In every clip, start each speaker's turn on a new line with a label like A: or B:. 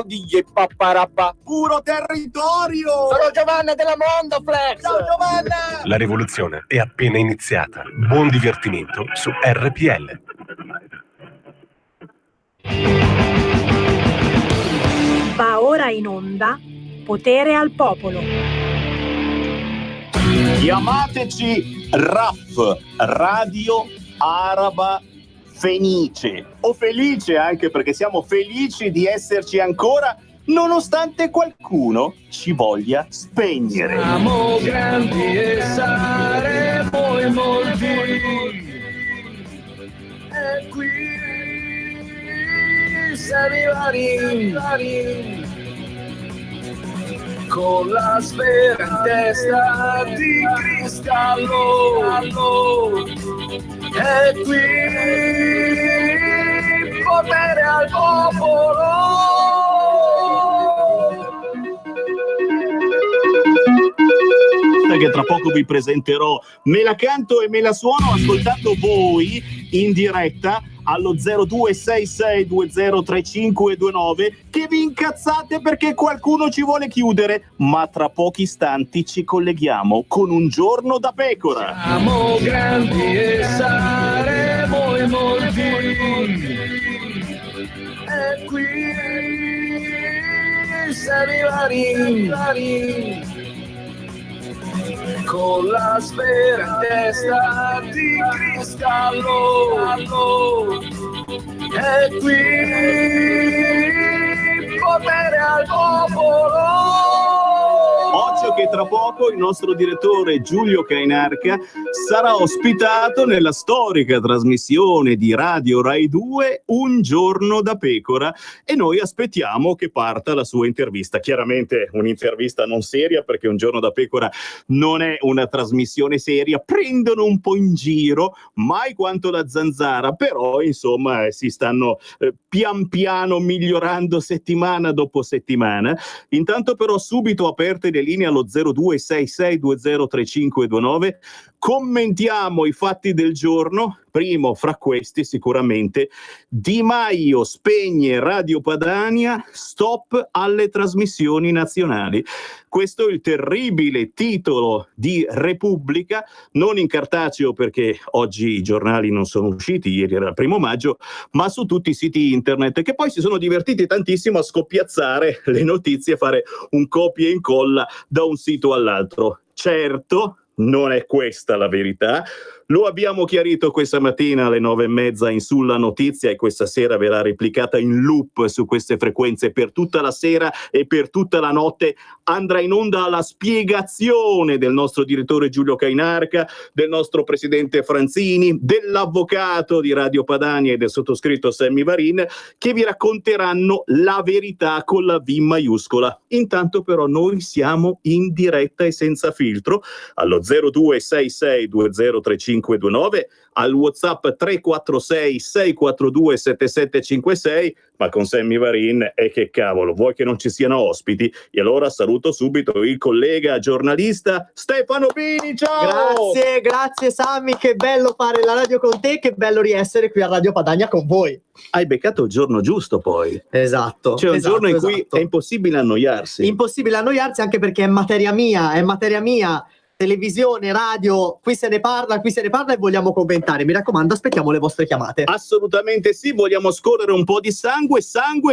A: DJ Papparappa.
B: Puro territorio!
A: Sono Giovanna della Mondoflex!
B: Ciao Giovanna!
C: La rivoluzione è appena iniziata. Buon divertimento su RPL.
D: Va ora in onda Potere al Popolo.
B: Chiamateci RAF, Radio Araba Fenice, o Felice anche, perché siamo felici di esserci ancora nonostante qualcuno ci voglia spegnere.
E: Siamo grandi e saremo in molti, e qui vari con la sfera in testa di cristallo, e qui potere al popolo.
B: Che tra poco vi presenterò, me la canto e me la suono ascoltando voi in diretta allo 0266203529, che vi incazzate perché qualcuno ci vuole chiudere, ma tra pochi istanti ci colleghiamo con Un Giorno da Pecora.
E: Siamo grandi e saremo in molti, e qui vari con la sfera in testa di cristallo, e qui potere al popolo.
B: Occhio che tra poco il nostro direttore Giulio Cainarca sarà ospitato nella storica trasmissione di Radio Rai 2 Un Giorno da Pecora, e noi aspettiamo che parta la sua intervista. Chiaramente un'intervista non seria, perché Un Giorno da Pecora non è una trasmissione seria, prendono un po' in giro, mai quanto la Zanzara, però insomma si stanno pian piano migliorando settimana dopo settimana. Intanto però subito aperte le linee allo 0266203529, commentiamo i fatti del giorno. Primo fra questi sicuramente: Di Maio spegne Radio Padania, stop alle trasmissioni nazionali. Questo è il terribile titolo di Repubblica, non in cartaceo perché oggi i giornali non sono usciti, ieri era il 1 maggio, ma su tutti i siti internet, che poi si sono divertiti tantissimo a scoppiazzare le notizie, a fare un copia e incolla da un sito all'altro. Certo, non è questa la verità. Lo abbiamo chiarito questa mattina alle 9:30 in Sulla Notizia, e questa sera verrà replicata in loop su queste frequenze per tutta la sera e per tutta la notte. Andrà in onda la spiegazione del nostro direttore Giulio Cainarca, del nostro presidente Franzini, dell'avvocato di Radio Padania e del sottoscritto Sammy Varin, che vi racconteranno la verità con la V maiuscola. Intanto però noi siamo in diretta e senza filtro allo 0266203529, al WhatsApp 346 642 7756, ma con Sammy Varin, e che cavolo, vuoi che non ci siano ospiti? E allora saluto subito il collega giornalista Stefano Pini. Ciao!
F: Grazie Sammy, che bello fare la radio con te, che bello riessere qui a Radio Padania con voi.
B: Hai beccato il giorno giusto poi.
F: Esatto.
B: C'è un giorno in cui è impossibile annoiarsi.
F: Impossibile annoiarsi, anche perché è materia mia. Televisione, radio, qui se ne parla e vogliamo commentare. Mi raccomando, aspettiamo le vostre chiamate.
B: Assolutamente sì, vogliamo scorrere un po' di sangue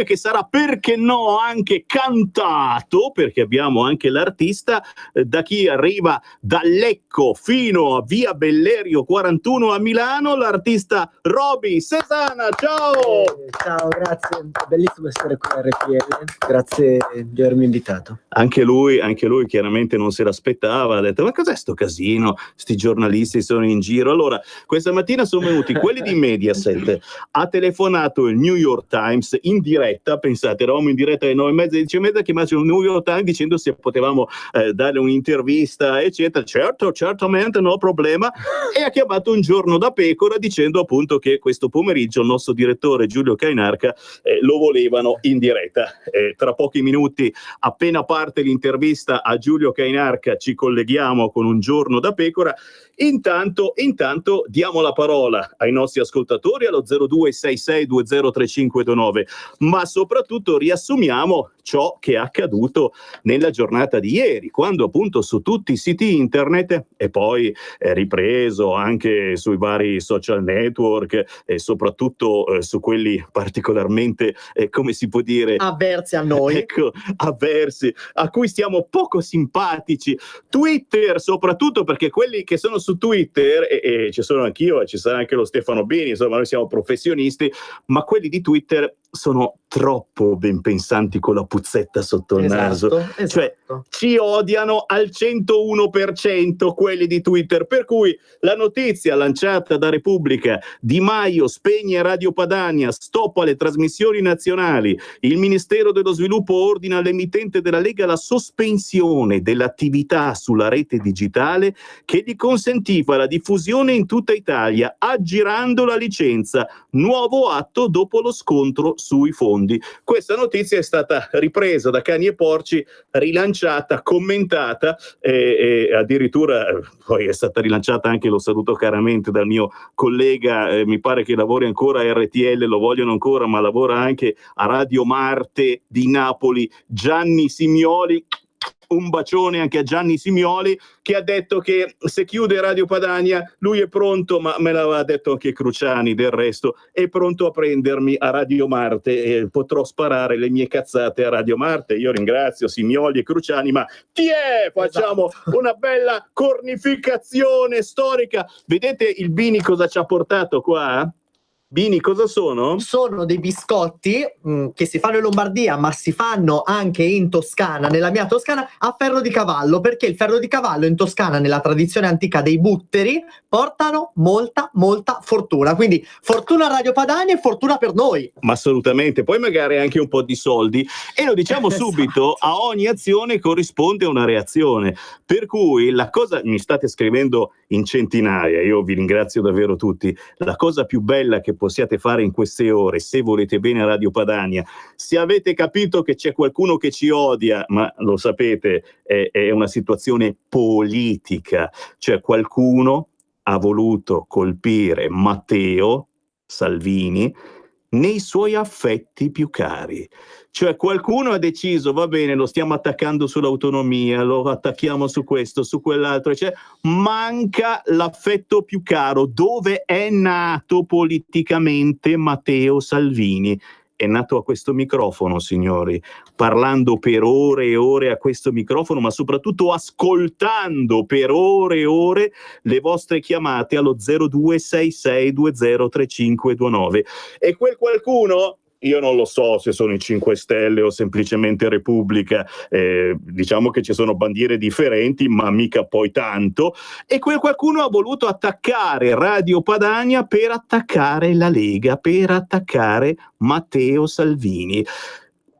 B: che sarà, perché no, anche cantato, perché abbiamo anche l'artista, da chi arriva da Lecco fino a via Bellerio 41 a Milano, l'artista Roby Sesana. Ciao!
G: Ciao, grazie, bellissimo essere qui a RPL, grazie di avermi invitato.
B: Anche lui chiaramente non se l'aspettava, ha detto: ma cos'è sto casino, sti giornalisti sono in giro. Allora questa mattina sono venuti quelli di Mediaset, ha telefonato il New York Times in diretta, pensate, eravamo in diretta alle 9:30, 10:30, chiamato il New York Times dicendo se potevamo dare un'intervista eccetera. Certo, certamente, no problema. E ha chiamato Un Giorno da Pecora dicendo appunto che questo pomeriggio il nostro direttore Giulio Cainarca lo volevano in diretta. Tra pochi minuti, appena parte l'intervista a Giulio Cainarca, ci colleghiamo ritorniamo con un giorno da pecora. Intanto diamo la parola ai nostri ascoltatori allo 0266203529, ma soprattutto riassumiamo ciò che è accaduto nella giornata di ieri, quando appunto su tutti i siti internet e poi ripreso anche sui vari social network e soprattutto su quelli particolarmente, come si può dire,
F: avversi a noi,
B: ecco, avversi, a cui stiamo poco simpatici, Twitter soprattutto, perché quelli che sono su Twitter, e ci sono anch'io e ci sarà anche lo Stefano Bini, insomma noi siamo professionisti, ma quelli di Twitter sono troppo ben pensanti con la puzzetta sotto il naso.
F: Esatto.
B: Cioè ci odiano al 101% quelli di Twitter, per cui la notizia lanciata da Repubblica: Di Maio spegne Radio Padania, stop alle trasmissioni nazionali, il Ministero dello Sviluppo ordina all'emittente della Lega la sospensione dell'attività sulla rete digitale che gli consentiva la diffusione in tutta Italia, aggirando la licenza, nuovo atto dopo lo scontro sui fondi. Questa notizia è stata ripresa da Cani e Porci, rilanciata, commentata e addirittura poi è stata rilanciata anche, lo saluto caramente, dal mio collega, mi pare che lavori ancora a RTL, lo vogliono ancora, ma lavora anche a Radio Marte di Napoli, Gianni Simioli. Un bacione anche a Gianni Simioli, che ha detto che se chiude Radio Padania lui è pronto, ma me l'aveva detto anche Cruciani del resto, è pronto a prendermi a Radio Marte e potrò sparare le mie cazzate a Radio Marte. Io ringrazio Simioli e Cruciani, ma facciamo una bella cornificazione storica. Vedete il Bini cosa ci ha portato qua? Bini, cosa sono?
F: Sono dei biscotti che si fanno in Lombardia, ma si fanno anche in Toscana, nella mia Toscana, a ferro di cavallo, perché il ferro di cavallo in Toscana, nella tradizione antica dei butteri, portano molta fortuna. Quindi fortuna a Radio Padania e fortuna per noi.
B: Ma assolutamente, poi magari anche un po' di soldi, e lo diciamo subito, a ogni azione corrisponde una reazione, per cui la cosa, mi state scrivendo in centinaia, io vi ringrazio davvero tutti, la cosa più bella che possiate fare in queste ore, se volete bene a Radio Padania, se avete capito che c'è qualcuno che ci odia, ma lo sapete, è una situazione politica, cioè qualcuno ha voluto colpire Matteo Salvini nei suoi affetti più cari, cioè qualcuno ha deciso, va bene, lo stiamo attaccando sull'autonomia, lo attacchiamo su questo, su quell'altro, cioè manca l'affetto più caro. Dove è nato politicamente Matteo Salvini? È nato a questo microfono, signori, parlando per ore e ore a questo microfono, ma soprattutto ascoltando per ore e ore le vostre chiamate allo 0266203529. E quel qualcuno, io non lo so se sono i 5 Stelle o semplicemente Repubblica, diciamo che ci sono bandiere differenti, ma mica poi tanto, e quel qualcuno ha voluto attaccare Radio Padania per attaccare la Lega, per attaccare Matteo Salvini.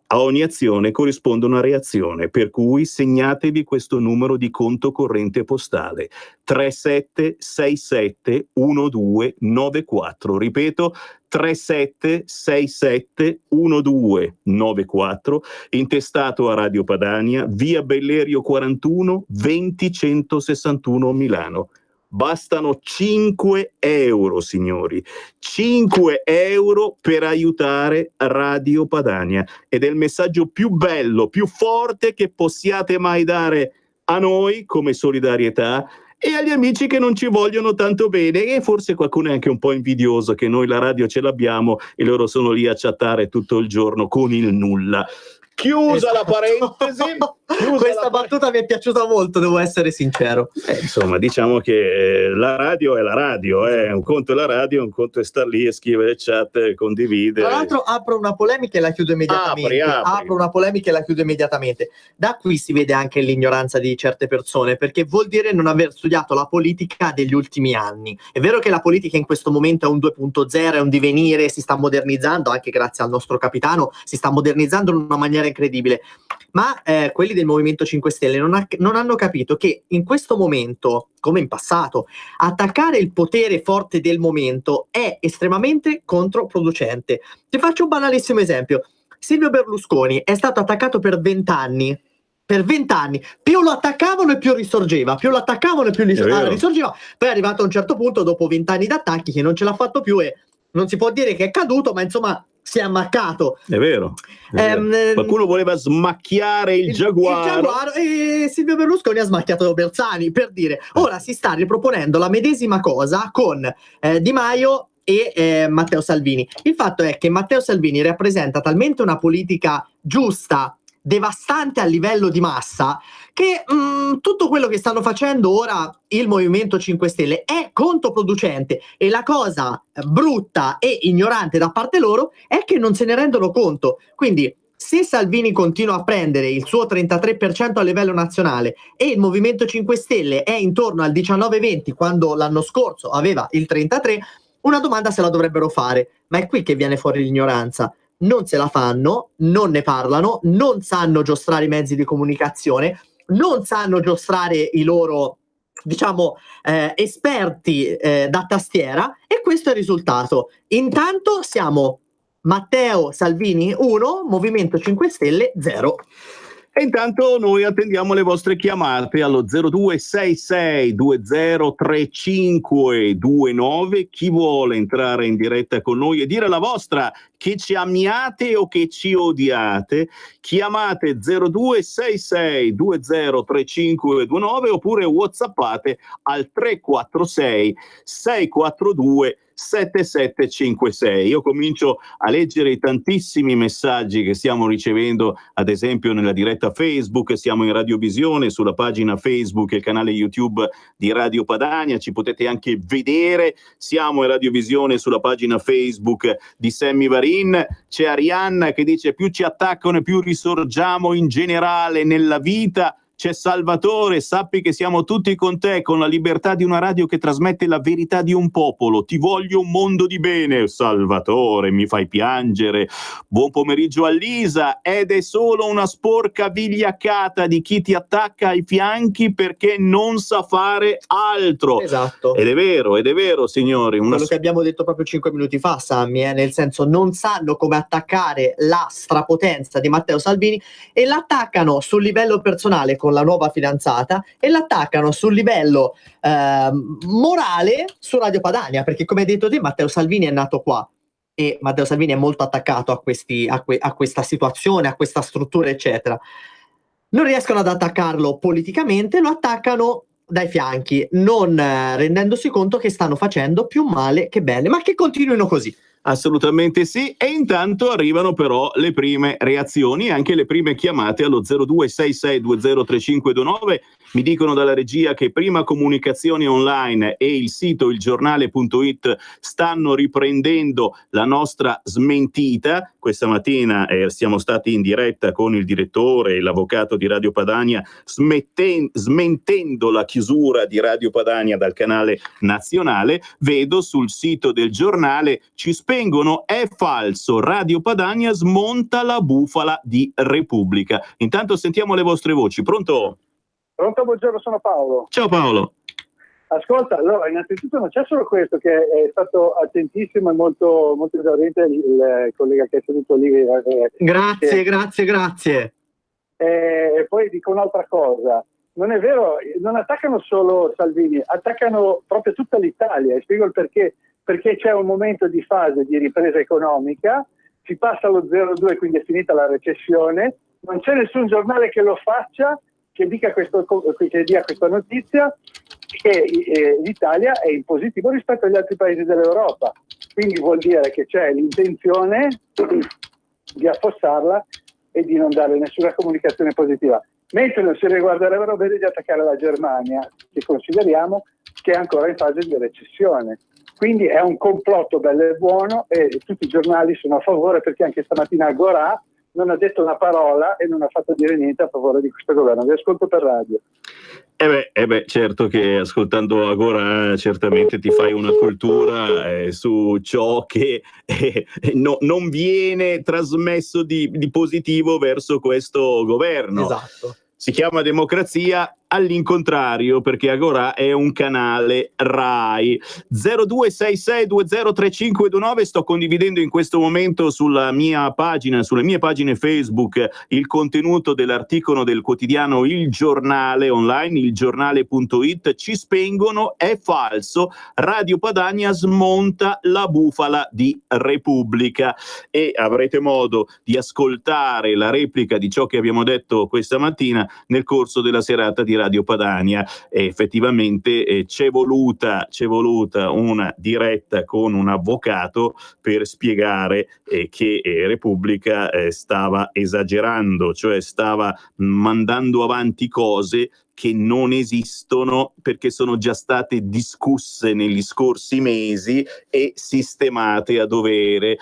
B: A ogni azione corrisponde una reazione, per cui segnatevi questo numero di conto corrente postale: 37671294. Ripeto, 37671294, intestato a Radio Padania, via Bellerio 41, 20161 Milano. Bastano 5 euro, signori, 5 euro per aiutare Radio Padania, ed è il messaggio più bello, più forte che possiate mai dare a noi come solidarietà e agli amici che non ci vogliono tanto bene, e forse qualcuno è anche un po' invidioso che noi la radio ce l'abbiamo e loro sono lì a chattare tutto il giorno con il nulla. Chiusa la parentesi.
F: Questa battuta mi è piaciuta molto, devo essere sincero.
B: Insomma, diciamo che la radio è la radio, un conto è la radio, un conto è star lì e scrivere chat, condividere.
F: Tra l'altro apro una polemica e la chiudo immediatamente.
B: Apri.
F: Apro una polemica e la chiudo immediatamente. Da qui si vede anche l'ignoranza di certe persone, perché vuol dire non aver studiato la politica degli ultimi anni. È vero che la politica in questo momento è un 2.0, è un divenire, si sta modernizzando, anche grazie al nostro capitano, si sta modernizzando in una maniera incredibile. Ma quelli del Movimento 5 Stelle non hanno capito che in questo momento, come in passato, attaccare il potere forte del momento è estremamente controproducente. Ti faccio un banalissimo esempio. Silvio Berlusconi è stato attaccato per 20 anni per 20 anni, più lo attaccavano e più risorgeva, più lo attaccavano e più risorgeva. Poi è arrivato a un certo punto, dopo 20 anni d'attacchi, che non ce l'ha fatto più e non si può dire che è caduto, ma insomma si è ammaccato.
B: È vero. Qualcuno voleva smacchiare il Giaguaro
F: e Silvio Berlusconi ha smacchiato Bersani, per dire. Ora si sta riproponendo la medesima cosa con Di Maio e Matteo Salvini. Il fatto è che Matteo Salvini rappresenta talmente una politica giusta, devastante a livello di massa, che tutto quello che stanno facendo ora il Movimento 5 Stelle è controproducente, e la cosa brutta e ignorante da parte loro è che non se ne rendono conto. Quindi se Salvini continua a prendere il suo 33% a livello nazionale e il Movimento 5 Stelle è intorno al 19-20, quando l'anno scorso aveva il 33%, una domanda se la dovrebbero fare, ma è qui che viene fuori l'ignoranza. Non se la fanno, non ne parlano, non sanno giostrare i mezzi di comunicazione, non sanno giostrare i loro, diciamo, esperti da tastiera, e questo è il risultato. Intanto siamo Matteo Salvini 1, Movimento 5 Stelle 0.
B: E intanto noi attendiamo le vostre chiamate allo 0266203529. Chi vuole entrare in diretta con noi e dire la vostra, che ci amiate o che ci odiate, chiamate 0266203529 oppure whatsappate al 346 642 7756. Io comincio a leggere i tantissimi messaggi che stiamo ricevendo, ad esempio nella diretta Facebook. Siamo in radiovisione sulla pagina Facebook e il canale YouTube di Radio Padania, ci potete anche vedere. Siamo in radiovisione sulla pagina Facebook di Sammy Varin. C'è Arianna che dice: più ci attaccano e più risorgiamo in generale nella vita. C'è Salvatore: sappi che siamo tutti con te, con la libertà di una radio che trasmette la verità di un popolo. Ti voglio un mondo di bene. Salvatore, mi fai piangere. Buon pomeriggio a Lisa. Ed è solo una sporca vigliaccata di chi ti attacca ai fianchi perché non sa fare altro.
F: Esatto.
B: Ed è vero, signori.
F: Quello che abbiamo detto proprio 5 minuti fa, Sammy, nel senso, non sanno come attaccare la strapotenza di Matteo Salvini, e l'attaccano sul livello personale con la nuova fidanzata, e l'attaccano sul livello morale su Radio Padania, perché come hai detto te, Matteo Salvini è nato qua e Matteo Salvini è molto attaccato a questa situazione, a questa struttura, eccetera. Non riescono ad attaccarlo politicamente, lo attaccano dai fianchi, non rendendosi conto che stanno facendo più male che bene, ma che continuino così.
B: Assolutamente sì, e intanto arrivano però le prime reazioni e anche le prime chiamate allo 0266203529. Mi dicono dalla regia che Prima Comunicazione Online e il sito ilgiornale.it stanno riprendendo la nostra smentita. Questa mattina siamo stati in diretta con il direttore e l'avvocato di Radio Padania smentendo la chiusura di Radio Padania dal canale nazionale. Vedo sul sito del giornale: ci spengono, è falso, Radio Padania smonta la bufala di Repubblica. Intanto sentiamo le vostre voci. Pronto?
H: Pronto, buongiorno, sono Paolo.
B: Ciao Paolo.
H: Ascolta, allora, innanzitutto non c'è solo questo, che è stato attentissimo e molto, molto esauriente il collega che è seduto lì.
F: Grazie.
H: E poi dico un'altra cosa. Non è vero, non attaccano solo Salvini, attaccano proprio tutta l'Italia, e spiego il perché. Perché c'è un momento di fase di ripresa economica, si passa allo 0,2, quindi è finita la recessione, non c'è nessun giornale che lo faccia, che dia questa notizia, che l'Italia è in positivo rispetto agli altri paesi dell'Europa. Quindi vuol dire che c'è l'intenzione di affossarla e di non dare nessuna comunicazione positiva. Mentre non si riguarderebbero bene di attaccare la Germania, che consideriamo che è ancora in fase di recessione. Quindi è un complotto bello e buono, e tutti i giornali sono a favore, perché anche stamattina Agorà non ha detto una parola e non ha fatto dire niente a favore di questo governo. Vi ascolto per radio.
B: Certo che ascoltando Agorà certamente ti fai una cultura su ciò che non viene trasmesso di positivo verso questo governo.
F: Esatto.
B: Si chiama democrazia, all'incontrario, perché Agorà è un canale Rai. 0266203529, sto condividendo in questo momento sulla mia pagina, sulle mie pagine Facebook, il contenuto dell'articolo del quotidiano Il Giornale online, ilgiornale.it. Ci spengono, è falso, Radio Padania smonta la bufala di Repubblica, e avrete modo di ascoltare la replica di ciò che abbiamo detto questa mattina nel corso della serata di Radio Padania. Effettivamente c'è voluta una diretta con un avvocato per spiegare che Repubblica stava esagerando, cioè stava mandando avanti cose che non esistono perché sono già state discusse negli scorsi mesi e sistemate a dovere.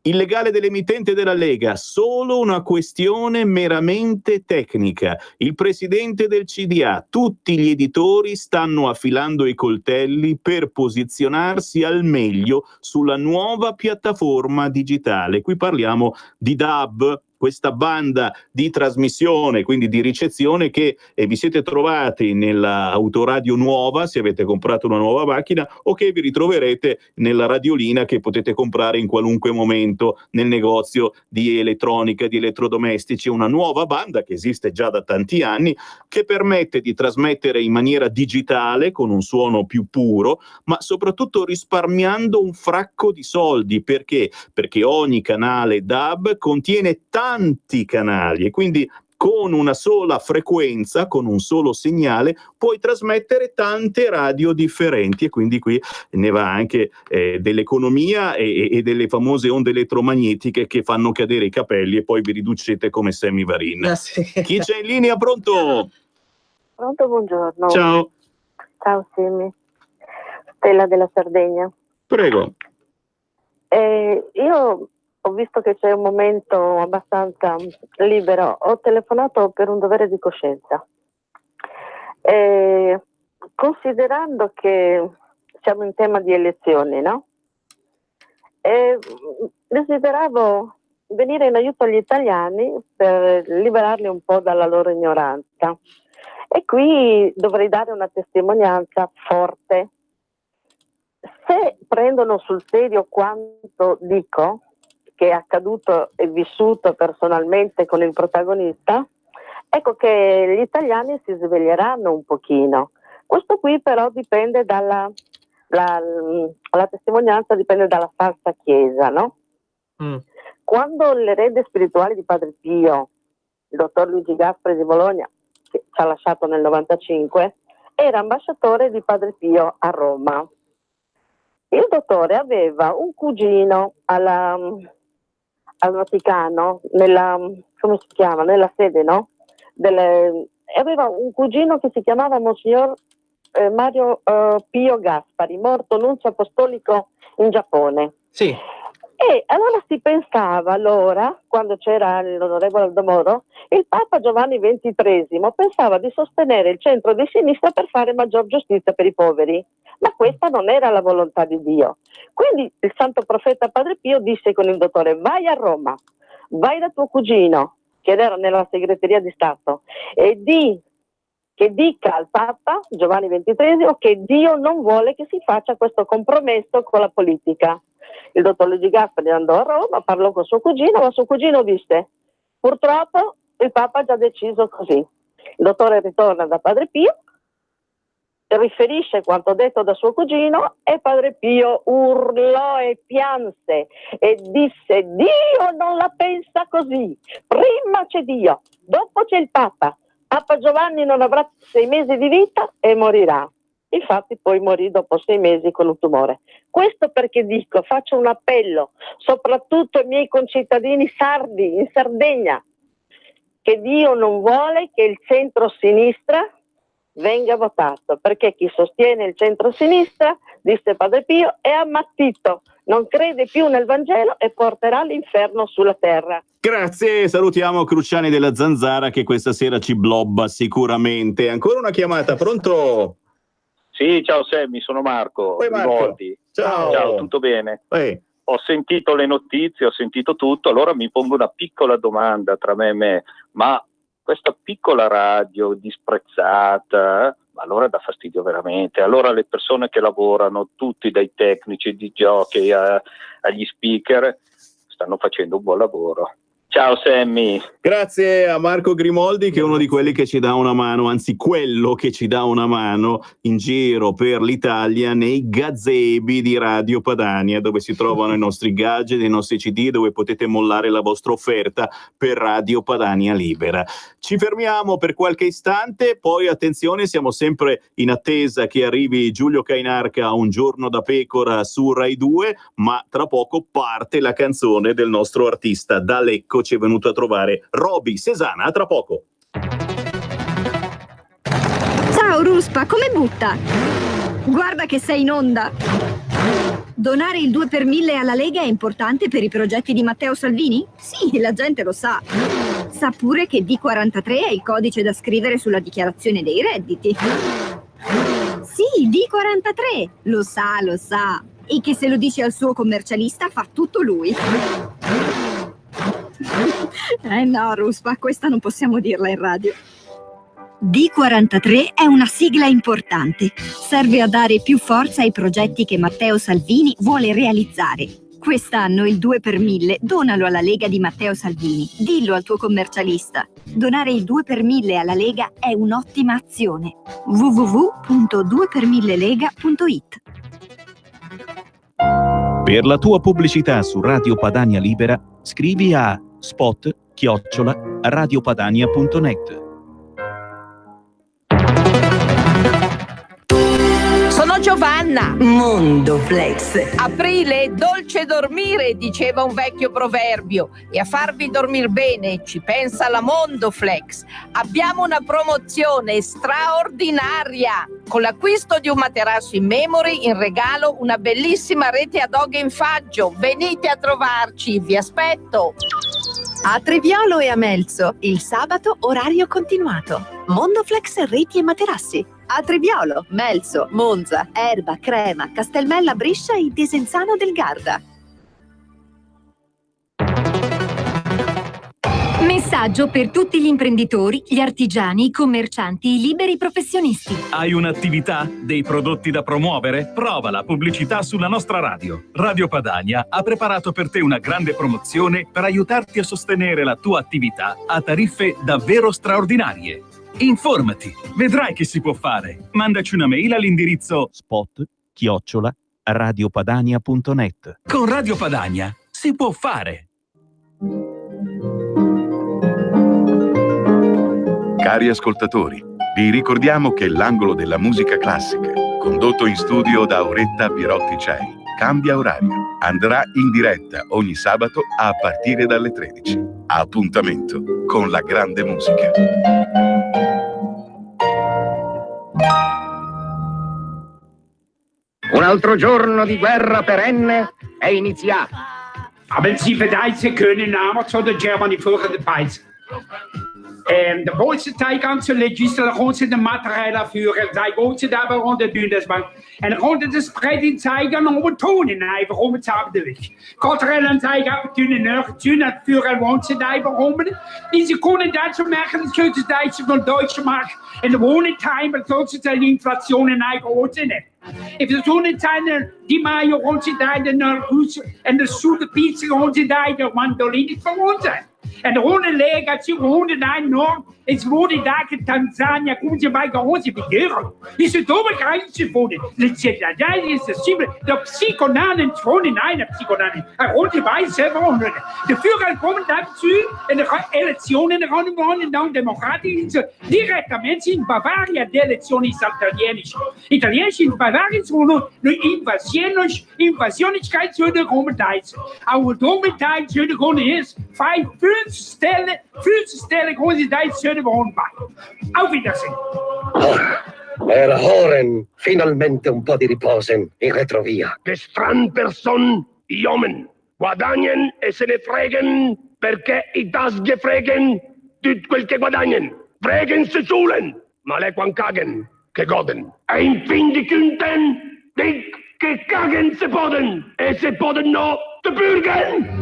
B: Il legale dell'emittente della Lega, solo una questione meramente tecnica. Il presidente del CDA, tutti gli editori stanno affilando i coltelli per posizionarsi al meglio sulla nuova piattaforma digitale. Qui parliamo di DAB, questa banda di trasmissione, quindi di ricezione, che vi siete trovati nell'autoradio nuova, se avete comprato una nuova macchina, o che vi ritroverete nella radiolina che potete comprare in qualunque momento nel negozio di elettronica, di elettrodomestici. Una nuova banda che esiste già da tanti anni, che permette di trasmettere in maniera digitale con un suono più puro, ma soprattutto risparmiando un fracco di soldi. Perché? Perché ogni canale DAB contiene tanti canali, e quindi con una sola frequenza, con un solo segnale, puoi trasmettere tante radio differenti, e quindi qui ne va anche dell'economia e delle famose onde elettromagnetiche che fanno cadere i capelli e poi vi riducete come Sammy Varin.
F: Sì.
B: Chi c'è in linea? Pronto?
I: Pronto, buongiorno.
B: Ciao.
I: Ciao Sammy. Stella della Sardegna.
B: Prego.
I: Io ho visto che c'è un momento abbastanza libero, ho telefonato per un dovere di coscienza. Considerando che siamo in tema di elezioni, no? Desideravo venire in aiuto agli italiani per liberarli un po' dalla loro ignoranza. E qui dovrei dare una testimonianza forte. Se prendono sul serio quanto dico, che è accaduto e vissuto personalmente con il protagonista, ecco che gli italiani si sveglieranno un pochino. Questo qui però dipende la testimonianza dipende dalla falsa chiesa, no? Quando l'erede spirituale di Padre Pio, il dottor Luigi Gaspari di Bologna, che ci ha lasciato nel 95, era ambasciatore di Padre Pio a Roma. Il dottore aveva un cugino al Vaticano, come si chiama? Nella sede, no? Aveva un cugino che si chiamava Monsignor Mario Pio Gaspari, morto nunzio apostolico in Giappone.
F: Sì.
I: E allora si pensava, quando c'era l'onorevole Aldo Moro, il Papa Giovanni XXIII pensava di sostenere il centro di sinistra per fare maggior giustizia per i poveri, ma questa non era la volontà di Dio. Quindi il santo profeta Padre Pio disse con il dottore: vai a Roma, vai da tuo cugino, che era nella segreteria di Stato, e che dica al Papa Giovanni XXIII che Dio non vuole che si faccia questo compromesso con la politica. Il dottor Luigi Gaspari andò a Roma, parlò con suo cugino, ma suo cugino disse: purtroppo il Papa ha già deciso così. Il dottore ritorna da Padre Pio, riferisce quanto detto da suo cugino, e Padre Pio urlò e pianse e disse: Dio non la pensa così, prima c'è Dio, dopo c'è il Papa. Papa Giovanni non avrà 6 mesi di vita e morirà. Infatti poi morì dopo 6 mesi con un tumore. Questo perché faccio un appello soprattutto ai miei concittadini sardi in Sardegna, che Dio non vuole che il centro-sinistra venga votato, perché chi sostiene il centro-sinistra, disse Padre Pio, è ammattito, non crede più nel Vangelo e porterà l'inferno sulla terra.
B: Grazie, salutiamo Cruciani della Zanzara che questa sera ci blobba sicuramente. Ancora una chiamata, pronto?
J: Sì, ciao Sammy, sono Marco.
B: Marco.
J: Ciao, tutto bene?
B: Ho
J: sentito le notizie, ho sentito tutto, allora mi pongo una piccola domanda tra me e me, ma questa piccola radio disprezzata, allora dà fastidio veramente. Allora le persone che lavorano, tutti dai tecnici di jockey agli speaker, stanno facendo un buon lavoro. Ciao Sammy.
B: Grazie a Marco Grimoldi, che è uno di quelli che ci dà una mano, anzi quello che ci dà una mano in giro per l'Italia nei gazebi di Radio Padania, dove si trovano i nostri gadget, i nostri CD, dove potete mollare la vostra offerta per Radio Padania Libera. Ci fermiamo per qualche istante, poi attenzione, siamo sempre in attesa che arrivi Giulio Cainarca a Un giorno da pecora su Rai 2, ma tra poco parte la canzone del nostro artista da Lecco. Ci è venuto a trovare Roby Sesana. A tra poco.
K: Ciao Ruspa, come butta? Guarda che sei in onda. Donare il 2 per 1000 alla Lega è importante per i progetti di Matteo Salvini? Sì, la gente lo sa. Sa pure che D43 è il codice da scrivere sulla dichiarazione dei redditi. Sì, D43, lo sa. E che se lo dice al suo commercialista fa tutto lui. No, Ruspa, questa non possiamo dirla in radio. D43 è una sigla importante. Serve a dare più forza ai progetti che Matteo Salvini vuole realizzare. Quest'anno il 2 per 1000 donalo alla Lega di Matteo Salvini. Dillo al tuo commercialista. Donare il 2 per 1000 alla Lega è un'ottima azione. www.2per1000lega.it.
L: Per la tua pubblicità su Radio Padania Libera, scrivi a spot@radiopadania.net.
M: Sono Giovanna.
N: Mondoflex.
M: Aprile, dolce dormire, diceva un vecchio proverbio. E a farvi dormir bene ci pensa la Mondoflex. Abbiamo una promozione straordinaria. Con l'acquisto di un materasso in memory, in regalo una bellissima rete ad oghe in faggio. Venite a trovarci, vi aspetto.
O: A Treviolo e a Melzo, il sabato orario continuato. Mondoflex reti e materassi. A Treviolo, Melzo, Monza, Erba, Crema, Castelmella, Brescia e Desenzano del Garda.
K: Messaggio per tutti gli imprenditori, gli artigiani, i commercianti, i liberi professionisti.
P: Hai un'attività? Dei prodotti da promuovere? Prova la pubblicità sulla nostra radio. Radio Padania ha preparato per te una grande promozione per aiutarti a sostenere la tua attività a tariffe davvero straordinarie. Informati, vedrai che si può fare. Mandaci una mail all'indirizzo
L: spot@radiopadania.net.
P: Con Radio Padania si può fare.
Q: Cari ascoltatori, vi ricordiamo che l'angolo della musica classica, condotto in studio da Auretta Pierotti Cei, cambia orario. Andrà in diretta ogni sabato a partire dalle 13. Appuntamento con la grande musica.
A: Un altro giorno di guerra perenne è iniziato.
R: Aber Sie verteidigen können aber zu der Germany für den Preis. De grootste tegenkansen legislatie de materialen vuren. Zij grootste daarbij rond de Bundesbank. En rond de spreiding zeigen over tonen even om het hebben de weg. Culturele zeigen kunnen nog tunen vuren rond ze daarbij om. Die ze kunnen dat zo maken. Dat kunnen ze Duitse van Duitse maken. En de woningen met grootste inflatie en eigen oorten. If the zonnetuinen die maaien rond ze daar naar huis en de zoete pizza rond ze daar de mandolin van ons. En de honden leggen zich honden daar nog. Es wurde da in Tansania, kommen Sie bei Gehose begehren. Ist es dobe Grenze von den Lizenzialen, ist es simpel. Der Psychonanen wohnen einer Psychonanen. Er rote Weiße wohnen. Der Führer kommt dazu, in der Elektionen wohnen, dann Demokratie, direttamente in Bavaria, die Elektion ist italienisch. Italienisch in Bavaria, nur Invasionigkeit zu der Romenteils. Auch Romenteils zu der Romen ist, 5 Stellen, Romenteils Auf Wiedersehen.
A: Era Horen, finalmente un po' di riposo in retrovia.
S: Che stran person, i omen, guadagnen e se ne freghen perché i tasche freghen tutto quel che guadagnen. Freghen se zulen, ma le quan kagen, che goden. E in fin di künten, dick che kagen se poden, e se poden no, te bürgen.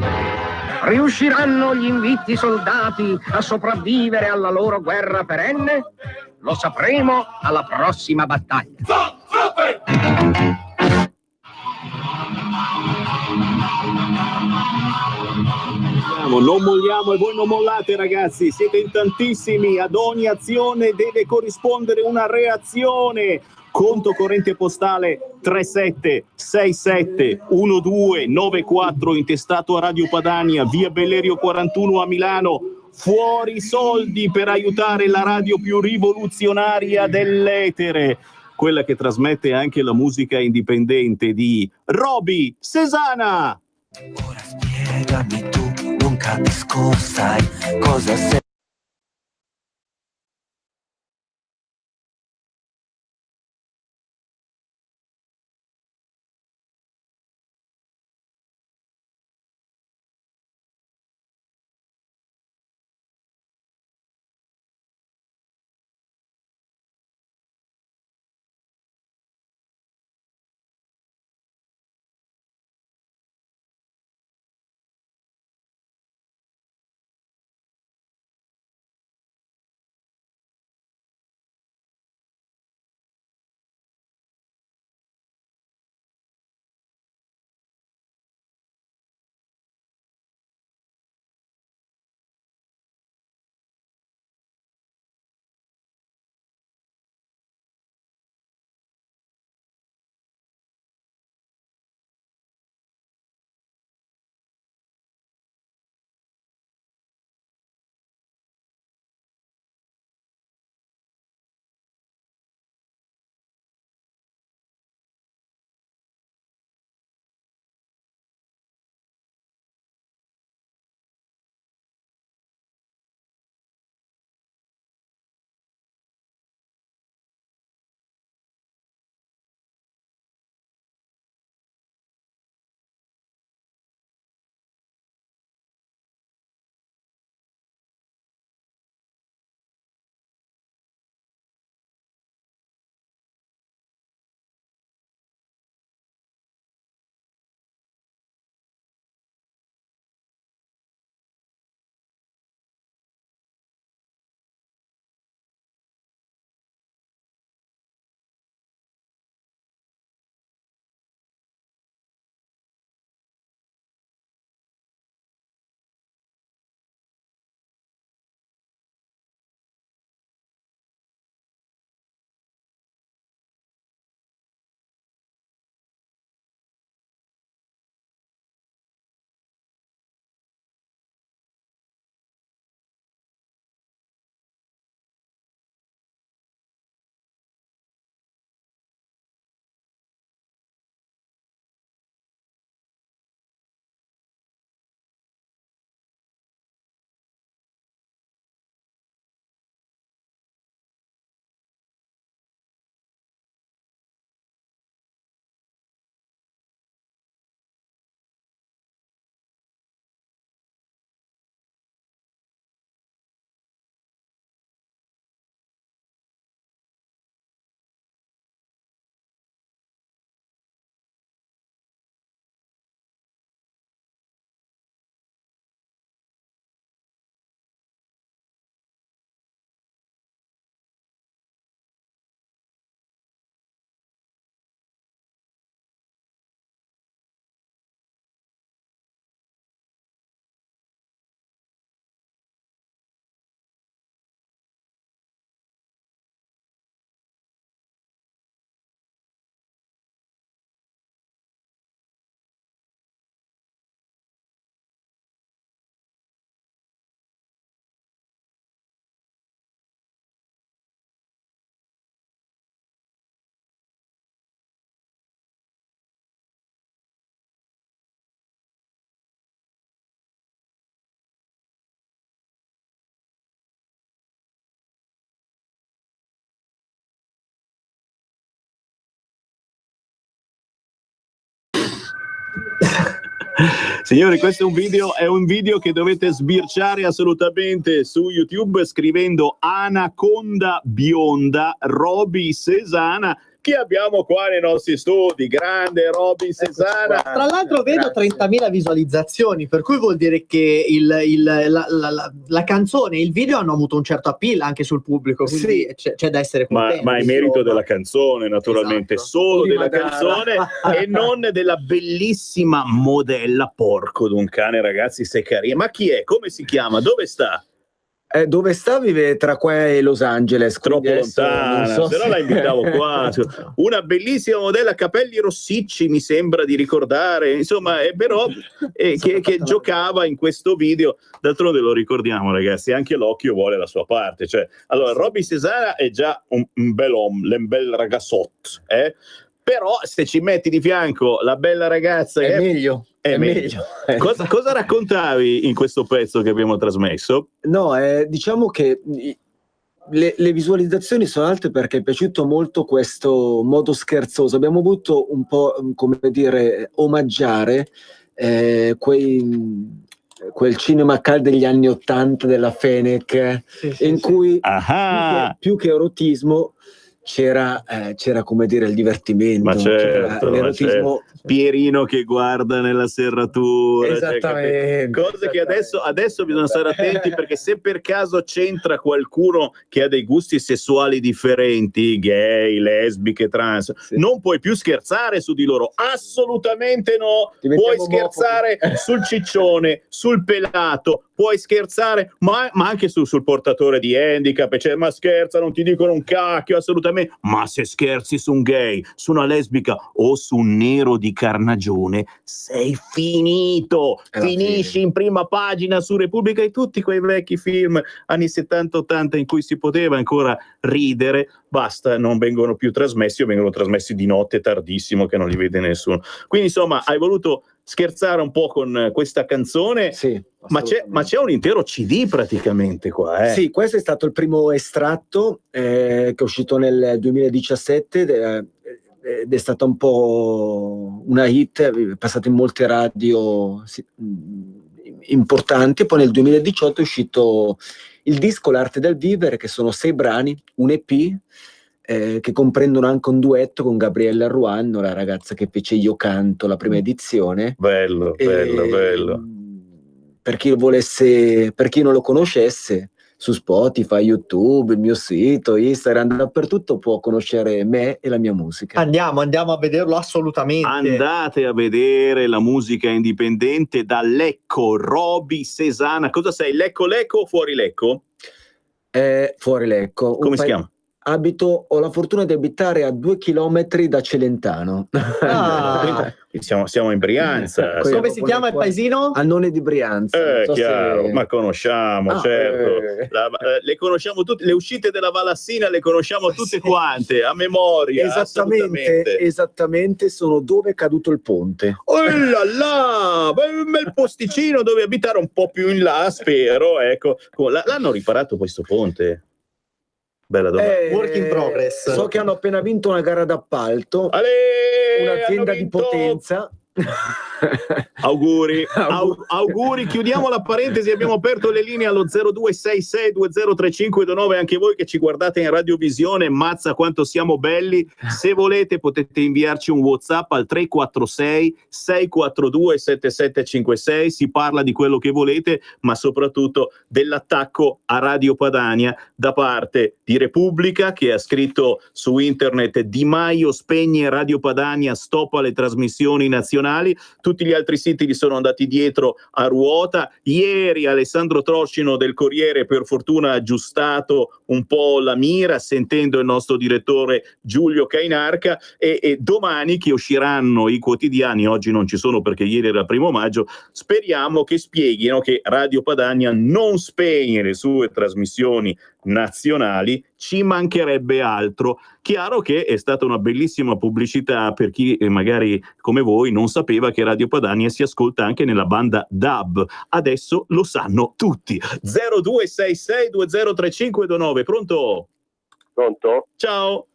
T: Riusciranno gli invitti soldati a sopravvivere alla loro guerra perenne? Lo sapremo alla prossima battaglia.
B: Non molliamo e voi non mollate, ragazzi, siete in tantissimi, ad ogni azione deve corrispondere una reazione. Conto corrente postale 37671294 intestato a Radio Padania, via Bellerio 41 a Milano. Fuori soldi per aiutare la radio più rivoluzionaria dell'etere, quella che trasmette anche la musica indipendente di Roby Cesana.
U: Spiegami tu, non capisco, sai cosa sei.
B: Signori, questo è un video che dovete sbirciare assolutamente su YouTube scrivendo Anaconda bionda Roby Sesana, che abbiamo qua nei nostri studi. Grande Roby Sesana.
F: Tra l'altro vedo 30.000 visualizzazioni, per cui vuol dire che la canzone e il video hanno avuto un certo appeal anche sul pubblico, quindi c'è da essere contenti.
B: Ma è merito della canzone, naturalmente,
F: Esatto.
B: solo
F: Di
B: della
F: Madara.
B: canzone e non della bellissima modella. Porco d'un cane, ragazzi, sei carina. Ma chi è? Come si chiama? Dove sta?
G: Dove sta? Vive tra qua e Los Angeles.
B: Troppo
G: adesso
B: lontana,
G: non so
B: se no
G: se-
B: la invitavo qua. Una bellissima modella, capelli rossicci, mi sembra di ricordare, insomma, però che giocava in questo video. D'altronde lo ricordiamo, ragazzi, anche l'occhio vuole la sua parte. Cioè, allora, Roby Sesana è già un bel uomo, un bel ragazzotto, però se ci metti di fianco la bella ragazza
G: È meglio.
B: è meglio. Cosa raccontavi in questo pezzo che abbiamo trasmesso?
G: No, diciamo che le visualizzazioni sono alte perché è piaciuto molto questo modo scherzoso. Abbiamo voluto un po', come dire, omaggiare quel cinema cal degli anni '80 della Fenech, in cui più che erotismo c'era come dire il divertimento.
B: Ma
G: c'era
B: certo,
G: l'erotismo.
B: Pierino che guarda nella serratura,
G: Esattamente.
B: cose che adesso bisogna stare attenti, perché se per caso c'entra qualcuno che ha dei gusti sessuali differenti, gay, lesbiche, trans, non puoi più scherzare su di loro, assolutamente no. Puoi scherzare sul ciccione, sul pelato, puoi scherzare ma anche sul portatore di handicap, cioè, ma scherza, non ti dicono un cacchio, assolutamente. Ma se scherzi su un gay, su una lesbica o su un nero di carnagione, sei finito, finisci in prima pagina su Repubblica, e tutti quei vecchi film anni 70-80 in cui si poteva ancora ridere, basta, non vengono più trasmessi o vengono trasmessi di notte tardissimo che non li vede nessuno. Quindi insomma hai voluto scherzare un po' con questa canzone, ma c'è un intero CD praticamente qua.
G: Sì, questo è stato il primo estratto che è uscito nel 2017 ed è stata un po' una hit, è passato in molte radio importanti. Poi nel 2018 è uscito il disco L'arte del vivere, che sono 6 brani, un EP che comprendono anche un duetto con Gabriella Ruano, la ragazza che fece Io canto la prima edizione.
B: Bello.
G: Per chi non lo conoscesse, su Spotify, YouTube, il mio sito, Instagram, dappertutto può conoscere me e la mia musica.
F: Andiamo a vederlo assolutamente.
B: Andate a vedere la musica indipendente da Lecco, Roby Sesana. Cosa sei, Lecco o fuori Lecco?
G: Fuori Lecco.
B: Come si chiama?
G: Ho la fortuna di abitare a 2 chilometri da Celentano.
B: Siamo in Brianza.
F: Come si chiama il paesino?
G: Annone di Brianza. Non so
B: Chiaro,
G: se-
B: ma conosciamo, certo. Le conosciamo tutte, le uscite della Valassina le conosciamo tutte quante, a memoria.
G: Esattamente, sono dove è caduto il ponte.
B: Oh là là, un bel posticino dove abitare un po' più in là, spero. Ecco. L'hanno riparato questo ponte? Bella domanda.
F: Work in progress.
G: So che hanno appena vinto una gara d'appalto, un'azienda di Potenza.
B: Auguri. Chiudiamo la parentesi, abbiamo aperto le linee allo 0266203529. Anche voi che ci guardate in radiovisione, mazza quanto siamo belli. Se volete potete inviarci un WhatsApp al 346 642 7756. Si parla di quello che volete, ma soprattutto dell'attacco a Radio Padania da parte di Repubblica, che ha scritto su internet: Di Maio spegne Radio Padania, stop alle trasmissioni nazionali. Tutti gli altri siti gli sono andati dietro a ruota. Ieri Alessandro Troscino del Corriere per fortuna ha aggiustato un po' la mira, sentendo il nostro direttore Giulio Cainarca, e domani che usciranno i quotidiani, oggi non ci sono perché ieri era il 1° maggio, speriamo che spieghino che Radio Padania non spegne le sue trasmissioni nazionali, ci mancherebbe altro. Chiaro che è stata una bellissima pubblicità per chi magari come voi non sapeva che Radio Padania si ascolta anche nella banda DAB. Adesso lo sanno tutti. 0266203529. Pronto?
C: Pronto?
B: Ciao.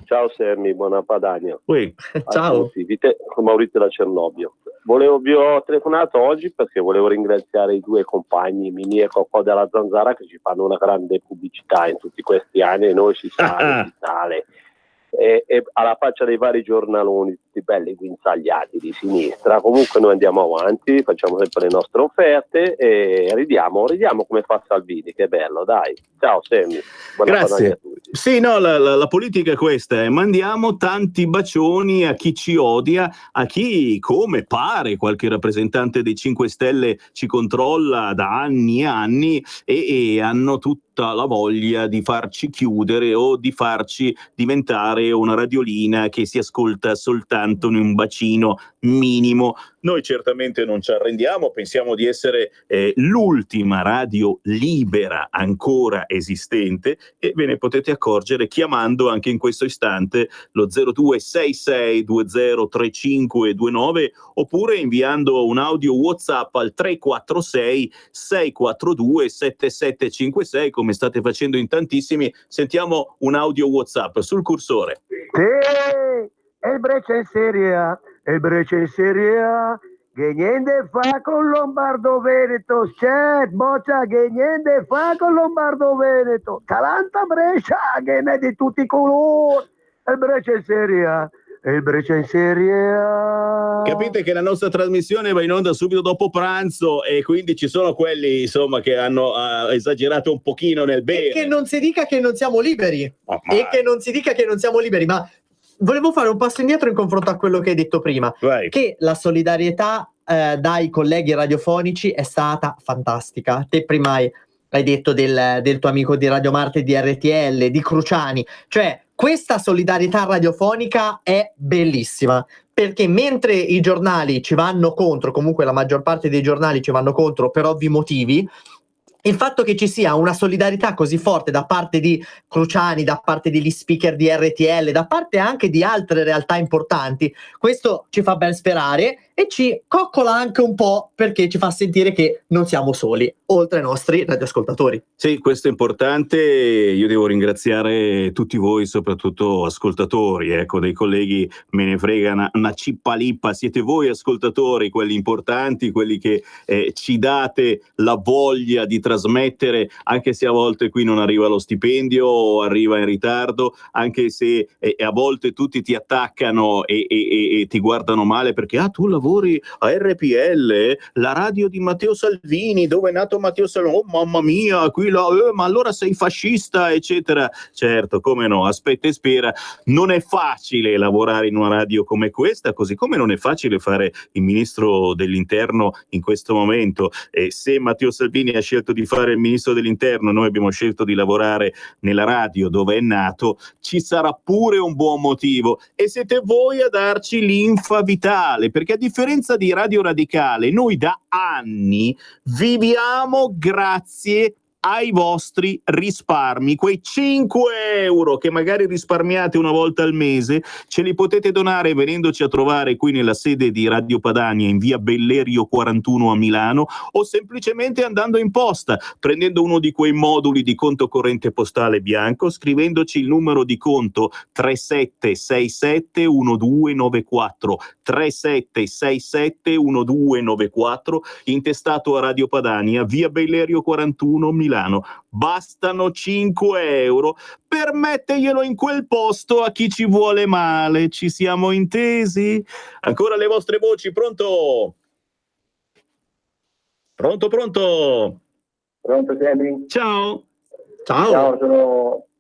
C: Ciao Sammy, buona Padania.
B: Ui.
C: Ciao. Maurizio da Cernobbio. vi ho telefonato oggi perché volevo ringraziare i due compagni Mimì e Cocco della Zanzara che ci fanno una grande pubblicità in tutti questi anni e noi si sale. E alla faccia dei vari giornaloni tutti belli guinzagliati di sinistra. Comunque noi andiamo avanti, facciamo sempre le nostre offerte e ridiamo come fa Salvini, che bello, dai. Ciao Sammy, buona
B: Grazie.
C: a tutti.
B: Sì, no, la politica è questa, mandiamo tanti bacioni a chi ci odia, a chi, come pare, qualche rappresentante dei 5 Stelle ci controlla da anni e anni e hanno tutta la voglia di farci chiudere o di farci diventare una radiolina che si ascolta soltanto in un bacino minimo. Noi certamente non ci arrendiamo, pensiamo di essere l'ultima radio libera ancora esistente e ve ne potete accorgere chiamando anche in questo istante lo 0266203529 oppure inviando un audio WhatsApp al 346 642 7756 come state facendo in tantissimi. Sentiamo un audio WhatsApp sul cursore.
T: Sì, e il Breccia in Serie A, che niente fa con Lombardo Veneto, c'è boccia che niente fa con Lombardo Veneto, Calanta Brescia che ne è di tutti i colori, e il Breccia in Serie A,
B: Capite che la nostra trasmissione va in onda subito dopo pranzo e quindi ci sono quelli insomma che hanno esagerato un pochino nel bene.
F: E che non si dica che non siamo liberi. Ma volevo fare un passo indietro in confronto a quello che hai detto prima.
B: Vai.
F: Che la solidarietà dai colleghi radiofonici è stata fantastica. Te prima hai detto del tuo amico di Radio Marte, di RTL, di Cruciani. Cioè, questa solidarietà radiofonica è bellissima, perché mentre i giornali ci vanno contro, comunque la maggior parte dei giornali ci vanno contro per ovvi motivi, il fatto che ci sia una solidarietà così forte da parte di Cruciani, da parte degli speaker di RTL, da parte anche di altre realtà importanti, questo ci fa ben sperare e ci coccola anche un po' perché ci fa sentire che non siamo soli, oltre ai nostri radioascoltatori.
B: Sì, questo è importante. Io devo ringraziare tutti voi, soprattutto ascoltatori, ecco, dei colleghi me ne frega una cippalippa, siete voi ascoltatori, quelli importanti, quelli che ci date la voglia di trasmettere, anche se a volte qui non arriva lo stipendio o arriva in ritardo, anche se a volte tutti ti attaccano e ti guardano male perché tu lavori a RPL, la radio di Matteo Salvini, dove è nato Matteo Salvini, oh mamma mia, ma allora sei fascista, eccetera. Certo, come no, aspetta e spera. Non è facile lavorare in una radio come questa, così come non è facile fare il ministro dell'interno in questo momento. E se Matteo Salvini ha scelto di fare il ministro dell'interno, noi abbiamo scelto di lavorare nella radio dove è nato, ci sarà pure un buon motivo e siete voi a darci l'infa vitale, perché a differenza di Radio Radicale noi da anni viviamo grazie ai vostri risparmi, quei 5 euro che magari risparmiate una volta al mese, ce li potete donare venendoci a trovare qui nella sede di Radio Padania in via Bellerio 41 a Milano o semplicemente andando in posta, prendendo uno di quei moduli di conto corrente postale bianco, scrivendoci il numero di conto 37671294 37671294 intestato a Radio Padania via Bellerio 41 Milano. Bastano 5 euro per metterglielo in quel posto a chi ci vuole male. Ci siamo intesi? Ancora le vostre voci, pronto? Pronto?
H: Pronto, Sammy?
B: Ciao,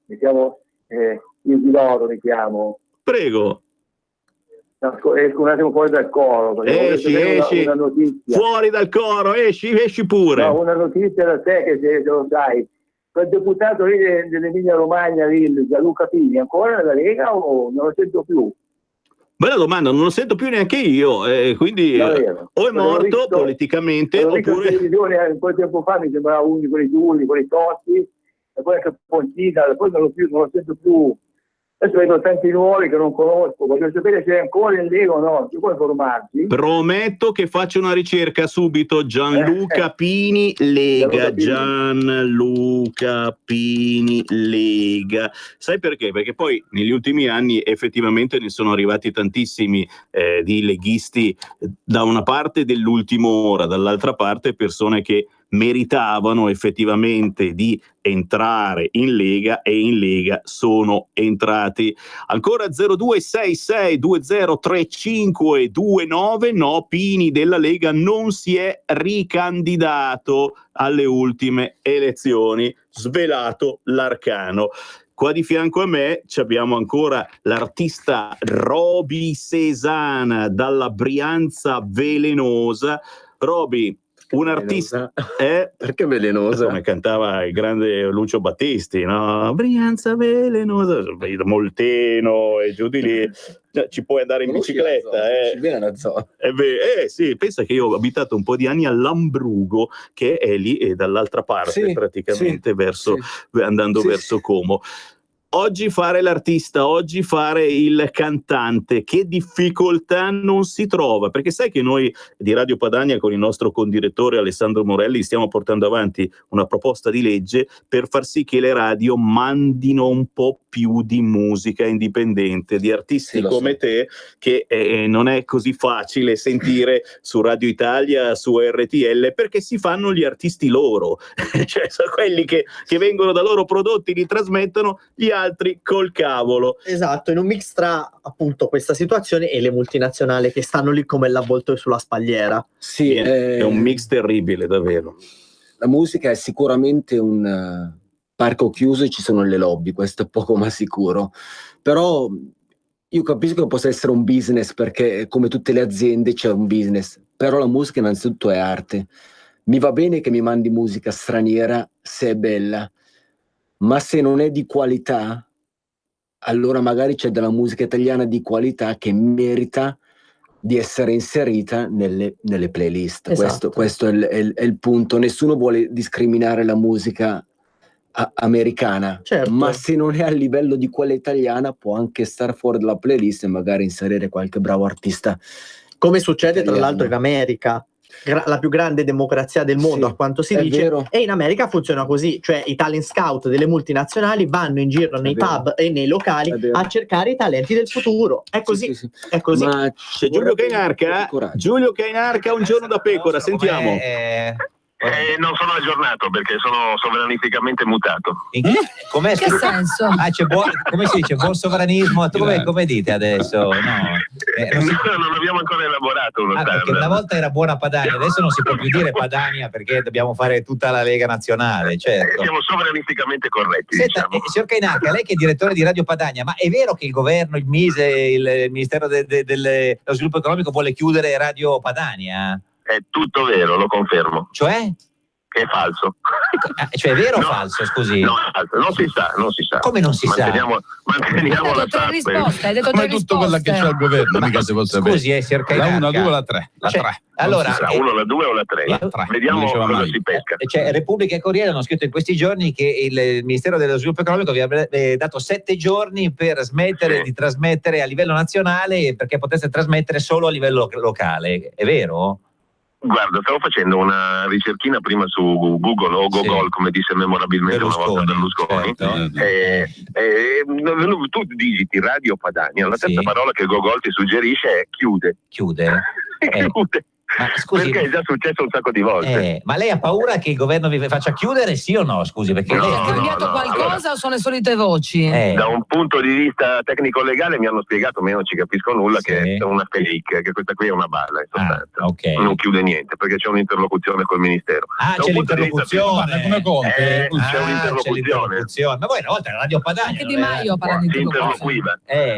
H: mi chiamo Isidoro, mi chiamo.
B: Prego.
H: Esco un attimo fuori dal coro.
B: Esci.
H: Una notizia.
B: Fuori dal coro, esci pure.
H: No, una notizia da te che se lo sai. Quel deputato lì dell'Emilia Romagna, Gianluca Pini, ancora nella Lega o non lo sento più?
B: Bella domanda, non lo sento più neanche io, quindi o è morto politicamente
H: oppure... in televisione un po' di tempo fa mi sembrava uno di quelli duri, quelli tosti, e poi anche Pontina, poi non lo sento più Adesso vedo tanti nuovi che non conosco, voglio sapere se è ancora in Lega o no, ti puoi informarti?
B: Prometto che faccio una ricerca subito. Gianluca Pini Lega. Gianluca Pini Lega. Sai perché? Perché poi negli ultimi anni effettivamente ne sono arrivati tantissimi di leghisti, da una parte dell'ultimo ora, dall'altra parte persone che meritavano effettivamente di entrare in Lega e in Lega sono entrati. Ancora 0266203529. No, Pini della Lega non si è ricandidato alle ultime elezioni, svelato l'arcano. Qua di fianco a me abbiamo ancora l'artista Roby Sesana dalla Brianza Velenosa. Roby, un artista
G: perché velenosa?
B: Come cantava il grande Lucio Battisti, no? Brianza velenosa, Molteno e giù di lì. Ci puoi andare in bicicletta,
G: Ci viene la zona.
B: Sì, pensa che io ho abitato un po' di anni a Lambrugo, che è lì e dall'altra parte, praticamente andando verso Como. Oggi fare l'artista, oggi fare il cantante, che difficoltà non si trova, perché sai che noi di Radio Padania con il nostro condirettore Alessandro Morelli stiamo portando avanti una proposta di legge per far sì che le radio mandino un po' più di musica indipendente, di artisti come te, che non è così facile sentire su Radio Italia, su RTL, perché si fanno gli artisti loro, cioè sono quelli che vengono da loro prodotti, li trasmettono, gli altri col cavolo.
F: Esatto, in un mix tra appunto questa situazione e le multinazionali che stanno lì come l'avvoltoio sulla spalliera.
G: Sì,
B: è un mix terribile, davvero.
G: La musica è sicuramente un parco chiuso e ci sono le lobby, questo è poco ma sicuro. Però io capisco che possa essere un business, perché come tutte le aziende c'è un business, però la musica innanzitutto è arte. Mi va bene che mi mandi musica straniera se è bella, ma se non è di qualità, allora magari c'è della musica italiana di qualità che merita di essere inserita nelle playlist.
F: Esatto.
G: Questo è il punto. Nessuno vuole discriminare la musica americana,
F: certo,
G: ma se non è a livello di quella italiana può anche star fuori dalla playlist e magari inserire qualche bravo artista.
F: Come succede tra l'altro in America, la più grande democrazia del mondo, a quanto si dice,
G: vero.
F: E in America funziona così, cioè i talent scout delle multinazionali vanno in giro nei pub e nei locali a cercare i talenti del futuro. È così, è così.
G: Ma
B: c'è Giulio Cainarca, Un giorno da pecora, sentiamo.
D: Non sono aggiornato perché sono sovranificamente mutato.
V: Com'è?
D: Che
V: senso? Come si dice? Buon sovranismo? Come dite adesso? No.
D: Non abbiamo ancora elaborato uno standard.
V: Perché una volta era buona Padania, adesso non si può più dire Padania perché dobbiamo fare tutta la Lega Nazionale, certo.
D: Siamo sovranificamente corretti.
V: Senta, signor Cainarca, lei che è direttore di Radio Padania, ma è vero che il governo, il Mise, il Ministero dello Sviluppo Economico vuole chiudere Radio Padania?
D: È tutto vero, lo confermo.
V: Cioè?
D: Che è falso.
V: Cioè è vero o falso, scusi?
D: No, non si sa.
V: Come non si sa?
D: Manteniamo la suspense.
W: Come tutto quello che c'è al governo, mica si può sapere.
V: Scusi, signor Cainarca.
W: La 1, la 2 o la 3? La 3.
V: Allora,
D: la 1, la 2 o la 3? Vediamo cosa si pesca.
V: Cioè, Repubblica e Corriere hanno scritto in questi giorni che il Ministero dello Sviluppo Economico vi avrebbe dato 7 giorni per smettere di trasmettere a livello nazionale, perché potesse trasmettere solo a livello locale. È vero?
D: Guarda, stavo facendo una ricerchina prima su Google o Gogol, come disse memorabilmente una volta Berlusconi. Tu digiti Radio Padania, la terza parola che Gogol ti suggerisce è chiude.
V: Chiude?
D: Chiude.
V: Ma scusi,
D: perché è già successo un sacco di volte.
V: Ma lei ha paura che il governo vi faccia chiudere, sì o no? Scusi, perché lei
M: è cambiato qualcosa o sono le solite voci?
D: Da un punto di vista tecnico-legale mi hanno spiegato, ma io non ci capisco nulla, che è una fake, che questa qui è una balla in sostanza. Non chiude niente perché c'è un'interlocuzione col Ministero.
V: C'è l'interlocuzione.
W: Come Conte?
D: C'è un'interlocuzione.
V: Ma voi una volta era Radio Padania.
M: Anche Di Maio parla di
D: interloquiva.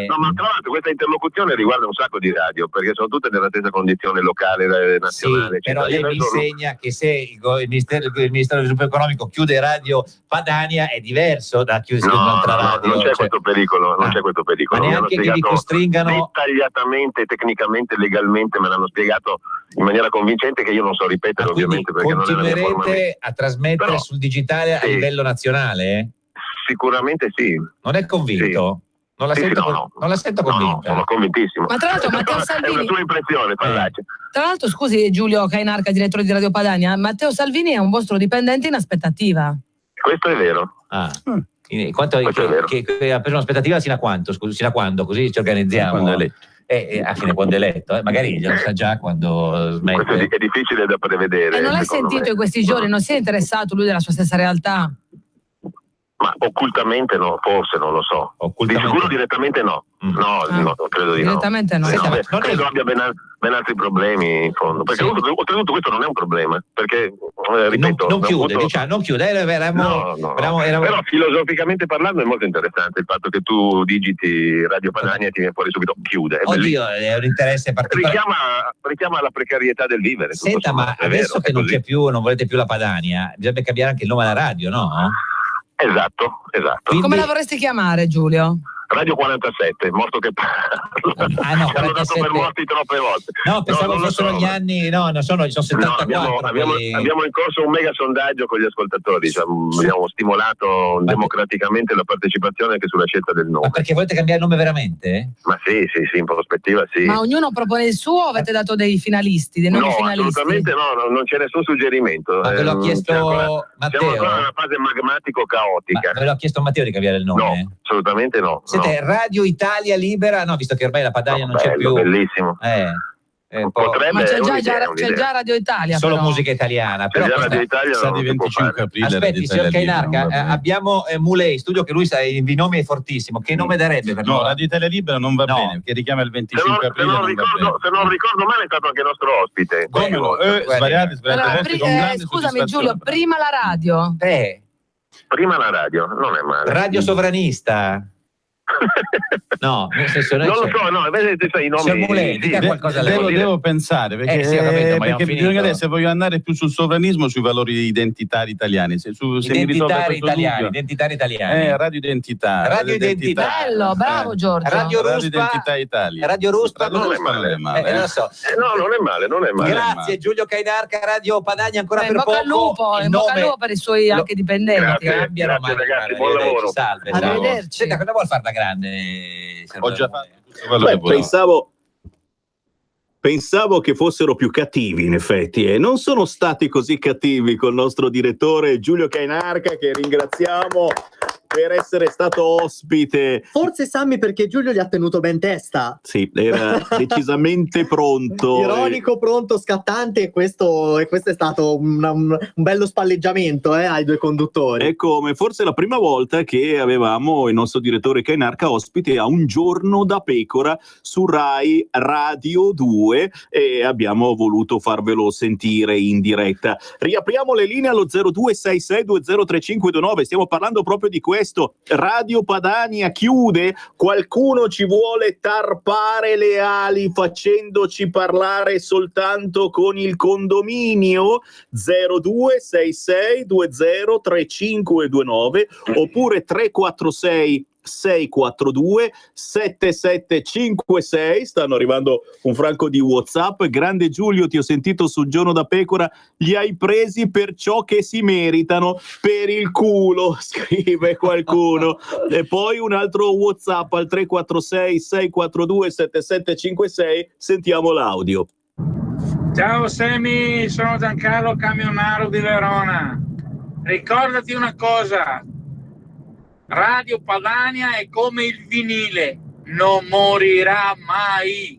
D: No, ma tra l'altro questa interlocuzione riguarda un sacco di radio, perché sono tutte nella stessa condizione locale, nazionale.
V: Sì, però lei mi insegna che se il Ministero dello Sviluppo Economico chiude Radio Padania è diverso da chiudere un'altra radio.
D: Non c'è questo pericolo, non c'è questo pericolo.
V: Ma neanche che vi costringano
D: dettagliatamente, tecnicamente, legalmente me l'hanno spiegato in maniera convincente, che io non so ripetere ovviamente perché non è la mia forma.
V: Continuerete a trasmettere sul digitale a livello nazionale?
D: Sicuramente sì.
V: Non è convinto?
D: Sì.
V: Non la sento convinta.
D: Sono convintissimo.
E: Ma tra l'altro Matteo Salvini...
D: È una tua impressione, Fallaci.
E: Tra l'altro, scusi Giulio Cainarca, direttore di Radio Padania, Matteo Salvini è un vostro dipendente in aspettativa.
D: Questo è vero.
V: Questo è vero. Che ha preso un'aspettativa sino a quanto? Sino a quando? Così ci organizziamo.
W: Quando è eletto.
V: A fine quando è eletto, magari già lo sa già quando smette.
D: Questo è difficile da prevedere.
E: E non l'hai sentito in questi giorni? Non si è interessato lui della sua stessa realtà?
D: Ma occultamente no, forse non lo so. Di sicuro direttamente no. No, credo di no.
E: Direttamente no.
D: Credo abbia ben altri problemi in fondo. Perché oltretutto questo non è un problema. Perché, ripeto,
V: non chiude.
D: Però filosoficamente parlando è molto interessante il fatto che tu digiti Radio Padania e ti viene fuori subito chiude.
V: Oddio, è un interesse particolare.
D: Richiama la precarietà del vivere.
V: Senta, ma adesso che non c'è più, non volete più la Padania, bisogna cambiare anche il nome alla radio, no?
D: Esatto.
E: Quindi... Come la vorresti chiamare, Giulio?
D: Radio 47, morto che parla. Hanno dato per morti troppe volte.
V: No, pensavo fossero gli anni, sono 74.
D: Abbiamo in corso un mega sondaggio con gli ascoltatori, abbiamo stimolato democraticamente la partecipazione anche sulla scelta del nome.
V: Ma perché volete cambiare nome veramente?
D: Ma sì, in prospettiva sì.
E: Ma ognuno propone il suo o avete dato dei finalisti, dei nomi finalisti?
D: Assolutamente no, non c'è nessun suggerimento.
V: Ma ve l'ho chiesto Matteo.
D: Siamo ancora in una fase magmatico-caotica.
V: Ma ve l'ho chiesto Matteo di cambiare il nome?
D: No, assolutamente no.
V: Radio Italia Libera, no, visto che ormai la Padania non c'è più.
D: Bellissimo.
E: Ma c'è già Radio Italia.
V: Solo
E: però.
V: musica italiana.
D: C'è già Radio Italia.
W: Sa di 25 aprile.
V: Aspetti, signor Cainarca, abbiamo Mulei in studio che lui sa, il nome è fortissimo. Che nome darebbe per noi?
W: No, Radio Italia Libera non va bene, perché richiama il 25 aprile.
D: Se non ricordo male è stato anche nostro ospite.
E: Scusami Giulio, prima la radio.
D: Prima la radio, non è male.
V: Radio Sovranista. No, nel senso
D: non lo so, invece sai i nomi.
W: Devo pensare perché bisogna vedere se voglio andare più sul sovranismo, sui valori identitari italiani.
V: Identitari italiani.
W: Radio Identità.
V: Radio Identità.
E: Bello, bravo Giorgio.
W: Radio Identità Italia.
V: Radio Ruspa.
D: Non è male. Non è male.
V: Grazie Giulio Cainarca, Radio Padania ancora per poco.
E: In bocca al lupo per i suoi anche dipendenti.
D: Grazie ragazzi, buon lavoro.
V: Salve.
E: Arrivederci.
V: Senta, cosa vuol fare da grande?
W: Ho già fatto
B: Pensavo che fossero più cattivi, in effetti, e non sono stati così cattivi col nostro direttore Giulio Cainarca, che ringraziamo per essere stato ospite.
F: Forse Sammy perché Giulio gli ha tenuto ben testa.
B: Sì, era decisamente pronto.
F: Ironico, pronto, scattante, e questo è stato un bello spalleggiamento ai due conduttori.
B: È come forse la prima volta che avevamo il nostro direttore Cainarca ospite a Un giorno da pecora su Rai Radio 2 e abbiamo voluto farvelo sentire in diretta. Riapriamo le linee allo 0266203529, stiamo parlando proprio di questo. Radio Padania chiude, qualcuno ci vuole tarpare le ali facendoci parlare soltanto con il condominio. 0266203529 oppure 346 642 7756. Stanno arrivando un franco di WhatsApp. Grande Giulio, ti ho sentito sul Giorno da Pecora, li hai presi per ciò che si meritano, per il culo, scrive qualcuno. E poi un altro WhatsApp al 346 642 7756. Sentiamo l'audio.
I: Ciao Semi, sono Giancarlo Camionaro di Verona. Ricordati una cosa: Radio Padania è come il vinile, non morirà mai.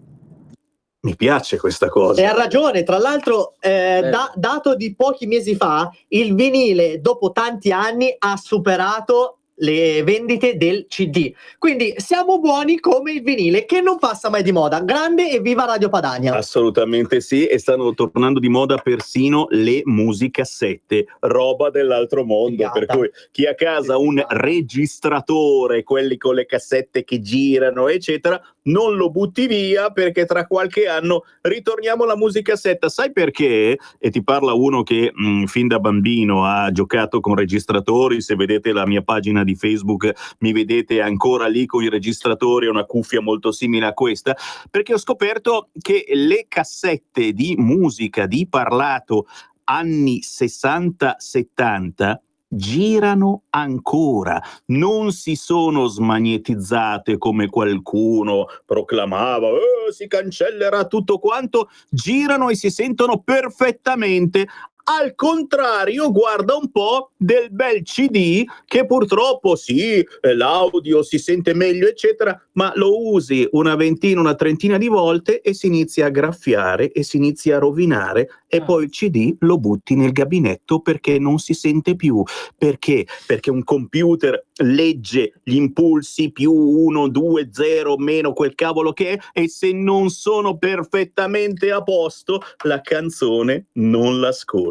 B: Mi piace questa cosa.
F: E ha ragione, tra l'altro dato di pochi mesi fa, il vinile dopo tanti anni ha superato le vendite del CD, quindi siamo buoni come il vinile che non passa mai di moda. Grande e viva Radio Padania.
B: Assolutamente sì, e stanno tornando di moda persino le musicassette, roba dell'altro mondo. Figata. Per cui chi ha a casa un registratore, quelli con le cassette che girano eccetera, non lo butti via, perché tra qualche anno ritorniamo alla musicassetta. Sai perché? E ti parla uno che fin da bambino ha giocato con registratori. Se vedete la mia pagina di Facebook mi vedete ancora lì con i registratori, una cuffia molto simile a questa, perché ho scoperto che le cassette di musica di parlato anni 60-70 girano ancora, non si sono smagnetizzate come qualcuno proclamava, si cancellerà tutto quanto, girano e si sentono perfettamente. Al contrario, guarda un po' del bel CD che purtroppo sì, l'audio si sente meglio eccetera, ma lo usi una ventina, una trentina di volte e si inizia a graffiare e si inizia a rovinare e poi il CD lo butti nel gabinetto perché non si sente più. Perché? Perché un computer legge gli impulsi più 1, 2, 0, meno quel cavolo che è, e se non sono perfettamente a posto la canzone non l'ascolti.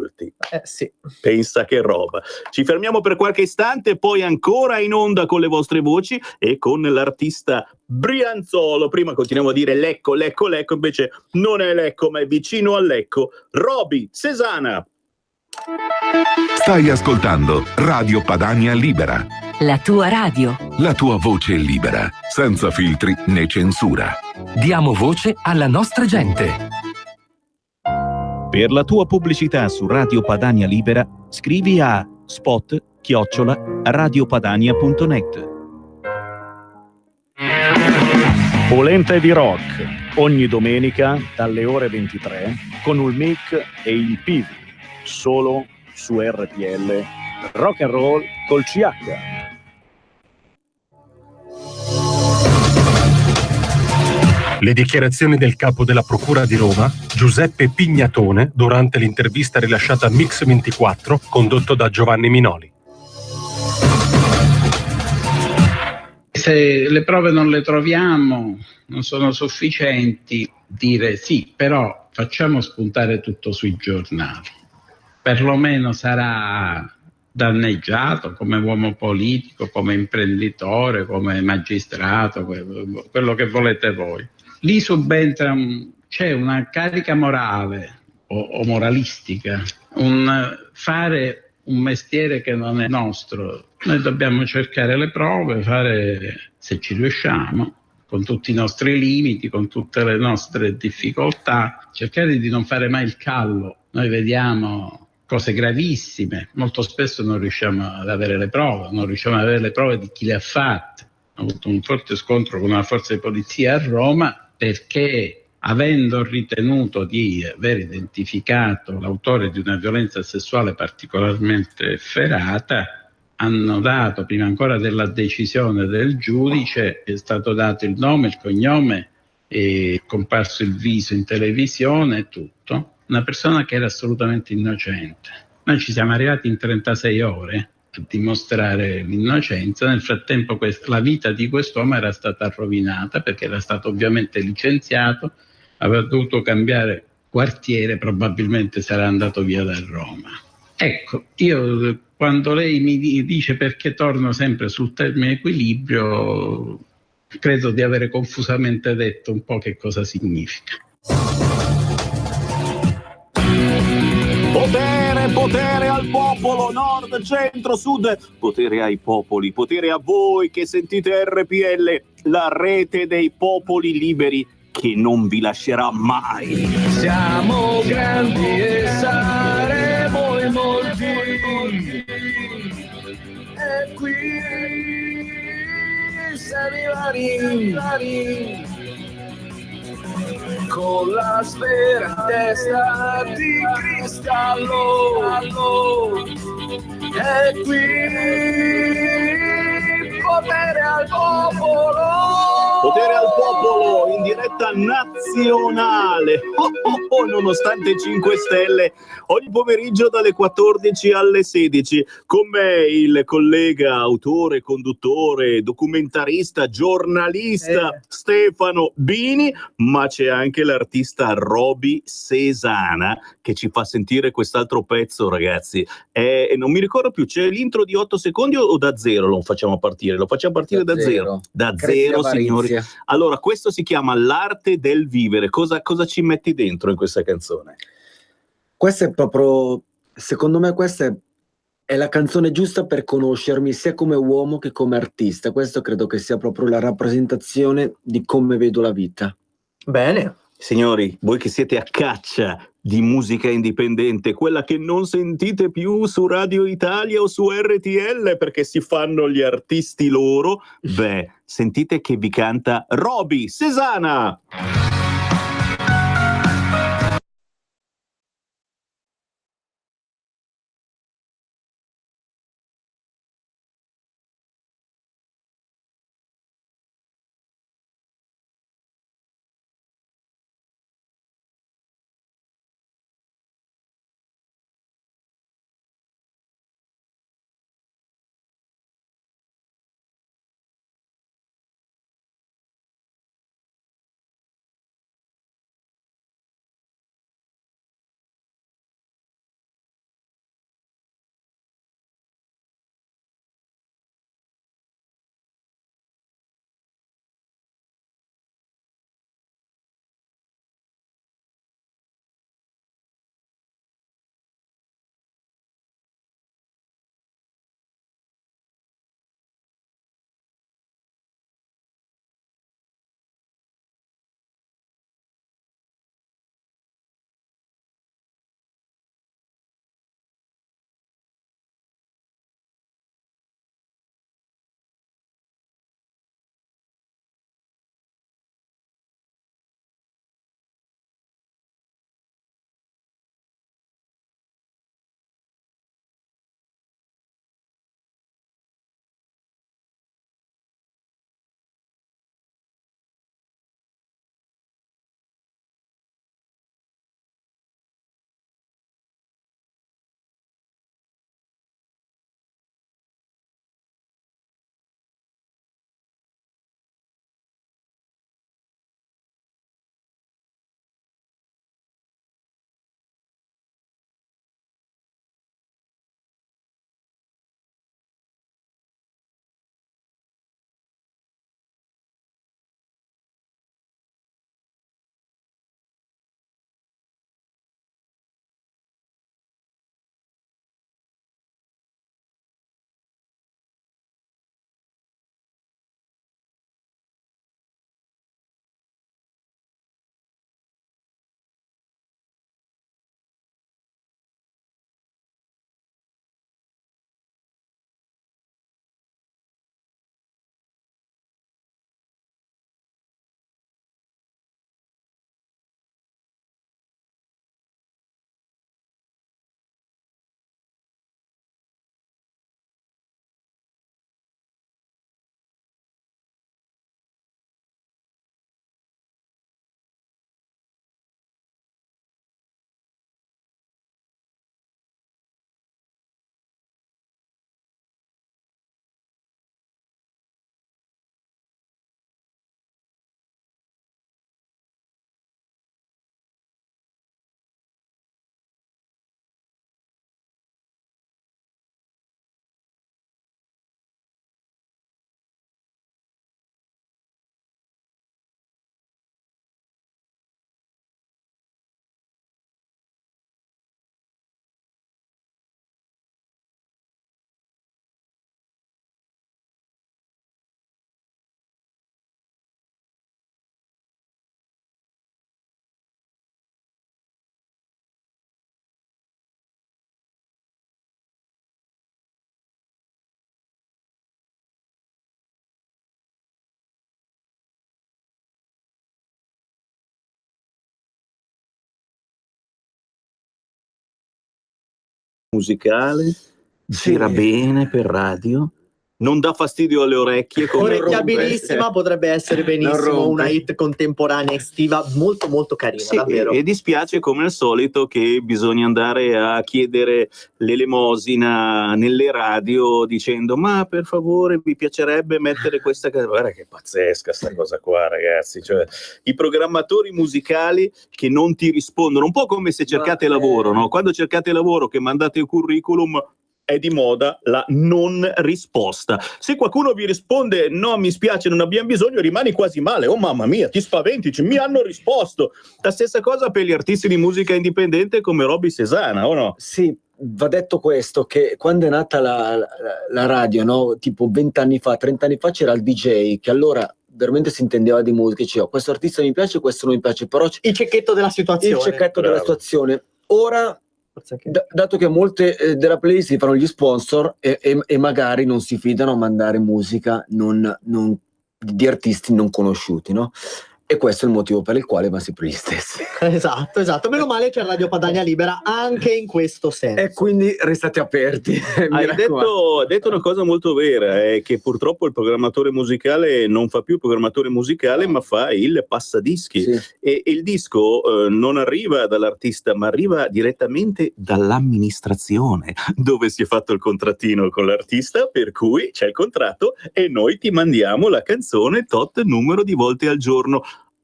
F: Sì.
B: Pensa che roba. Ci fermiamo per qualche istante, poi ancora in onda con le vostre voci e con l'artista Brianzolo. Prima continuiamo a dire Lecco, Lecco, Lecco, invece non è Lecco ma è vicino a Lecco. Roby Cesana.
Q: Stai ascoltando Radio Padania Libera.
J: La tua radio.
Q: La tua voce libera, senza filtri né censura.
J: Diamo voce alla nostra gente.
L: Per la tua pubblicità su Radio Padania Libera, scrivi a spot@radiopadania.net.
N: Polenta di rock, ogni domenica dalle ore 23 con il mic e il Pivi, solo su RPL Rock and Roll col CH.
O: Le dichiarazioni del capo della Procura di Roma, Giuseppe Pignatone, durante l'intervista rilasciata a Mix24, condotto da Giovanni Minoli.
I: Se le prove non le troviamo, non sono sufficienti, dire sì, però facciamo spuntare tutto sui giornali. Perlomeno sarà danneggiato come uomo politico, come imprenditore, come magistrato, quello che volete voi. Lì subentra, c'è una carica morale o moralistica, un fare un mestiere che non è nostro. Noi dobbiamo cercare le prove, fare, se ci riusciamo, con tutti i nostri limiti, con tutte le nostre difficoltà, cercare di non fare mai il callo. Noi vediamo cose gravissime, molto spesso non riusciamo ad avere le prove, non riusciamo ad avere le prove di chi le ha fatte. Ho avuto un forte scontro con una forza di polizia a Roma perché, avendo ritenuto di aver identificato l'autore di una violenza sessuale particolarmente efferata, hanno dato, prima ancora della decisione del giudice, è stato dato il nome, il cognome, è comparso il viso in televisione e tutto. Una persona che era assolutamente innocente. Noi ci siamo arrivati in 36 ore a dimostrare l'innocenza. Nel frattempo la vita di quest'uomo era stata rovinata perché era stato ovviamente licenziato, aveva dovuto cambiare quartiere, probabilmente sarà andato via da Roma. Ecco, io quando lei mi dice perché torno sempre sul termine equilibrio, credo di avere confusamente detto un po' che cosa significa.
B: Potere, potere al popolo, nord, centro, sud, potere ai popoli, potere a voi che sentite RPL, la rete dei popoli liberi che non vi lascerà mai.
U: Siamo grandi e saremo in molti, e qui siamo vari, con la sfera in testa di cristallo, e qui potere al popolo.
B: Potere al popolo in diretta nazionale, nonostante 5 Stelle, ogni pomeriggio dalle 14 alle 16. Con me il collega, autore, conduttore, documentarista, giornalista Stefano Bini, ma c'è anche l'artista Roby Cesana che ci fa sentire quest'altro pezzo, ragazzi. Non mi ricordo più, c'è l'intro di 8 secondi o da zero lo facciamo partire? Lo facciamo partire da zero. Da zero, signori. Allora, questo si chiama L'arte del vivere. Cosa ci metti dentro in questa canzone?
G: Questa è proprio, secondo me, questa è la canzone giusta per conoscermi sia come uomo che come artista. Questo credo che sia proprio la rappresentazione di come vedo la vita.
F: Bene.
B: Signori, voi che siete a caccia di musica indipendente, quella che non sentite più su Radio Italia o su RTL perché si fanno gli artisti loro, beh, sentite che vi canta Roby Cesana. Musicale, gira bene per radio, non dà fastidio alle orecchie.
F: Orecchiabilissima, potrebbe essere benissimo una hit contemporanea estiva molto molto carina,
B: sì,
F: davvero.
B: E dispiace come al solito che bisogna andare a chiedere l'elemosina nelle radio dicendo ma per favore vi piacerebbe mettere questa canzone. Guarda che pazzesca sta cosa qua, ragazzi, cioè i programmatori musicali che non ti rispondono, un po' come se cercate lavoro, no? Quando cercate lavoro che mandate il curriculum è di moda la non risposta. Se qualcuno vi risponde no, mi spiace, non abbiamo bisogno, rimani quasi male. Oh mamma mia, ti spaventi, mi hanno risposto. La stessa cosa per gli artisti di musica indipendente come Roby Cesana, o no?
G: Sì, va detto questo, che quando è nata la radio, no? Tipo 20 anni fa, 30 anni fa c'era il DJ che allora veramente si intendeva di musica, diceva questo artista mi piace, questo non mi piace, però
F: il cecchetto della situazione.
G: Il cecchetto della situazione. Ora, dato che molte della playlist si fanno gli sponsor e magari non si fidano a mandare musica di artisti non conosciuti, no? E questo è il motivo per il quale va sempre gli stessi.
F: Esatto. Meno male c'è Radio Padania Libera anche in questo senso.
G: E quindi restate aperti.
B: Hai detto una cosa molto vera, è che purtroppo il programmatore musicale non fa più il programmatore musicale, ma fa il passadischi.
G: Sì.
B: E il disco non arriva dall'artista, ma arriva direttamente dall'amministrazione, dove si è fatto il contrattino con l'artista, per cui c'è il contratto e noi ti mandiamo la canzone tot numero di volte al giorno.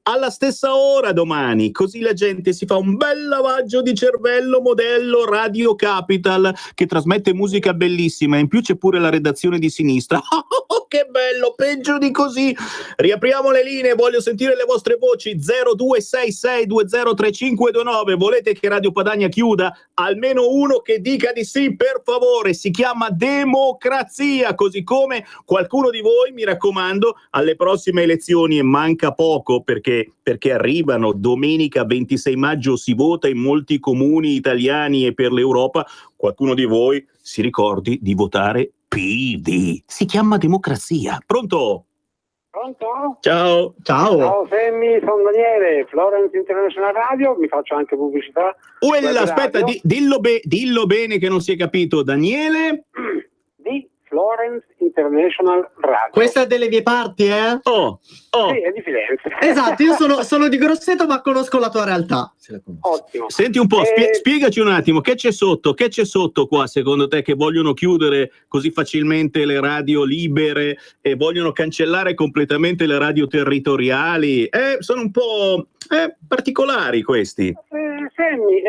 B: Alla stessa ora domani, così la gente si fa un bel lavaggio di cervello modello Radio Capital, che trasmette musica bellissima, in più c'è pure la redazione di sinistra. Oh, che bello, peggio di così. Riapriamo le linee, voglio sentire le vostre voci. 0266203529. Volete che Radio Padania chiuda? Almeno uno che dica di sì, per favore. Si chiama democrazia, così come qualcuno di voi, mi raccomando, alle prossime elezioni, e manca poco perché arrivano domenica 26 maggio, si vota in molti comuni italiani e per l'Europa, qualcuno di voi si ricordi di votare PD. Si chiama democrazia. Pronto?
H: Pronto?
B: Ciao.
H: Ciao Sammy, sono Daniele, Florence International Radio, mi faccio anche pubblicità.
B: Aspetta, dillo bene che non si è capito. Daniele?
H: Di Florence International Radio.
F: Questa è delle mie parti, eh?
H: Sì, è di Firenze.
F: Esatto, io sono di Grosseto, ma conosco la tua realtà.
H: Ottimo.
B: Senti un po', spiegaci un attimo, che c'è sotto qua secondo te, che vogliono chiudere così facilmente le radio libere e vogliono cancellare completamente le radio territoriali? Sono un po' particolari questi.
H: Sammy,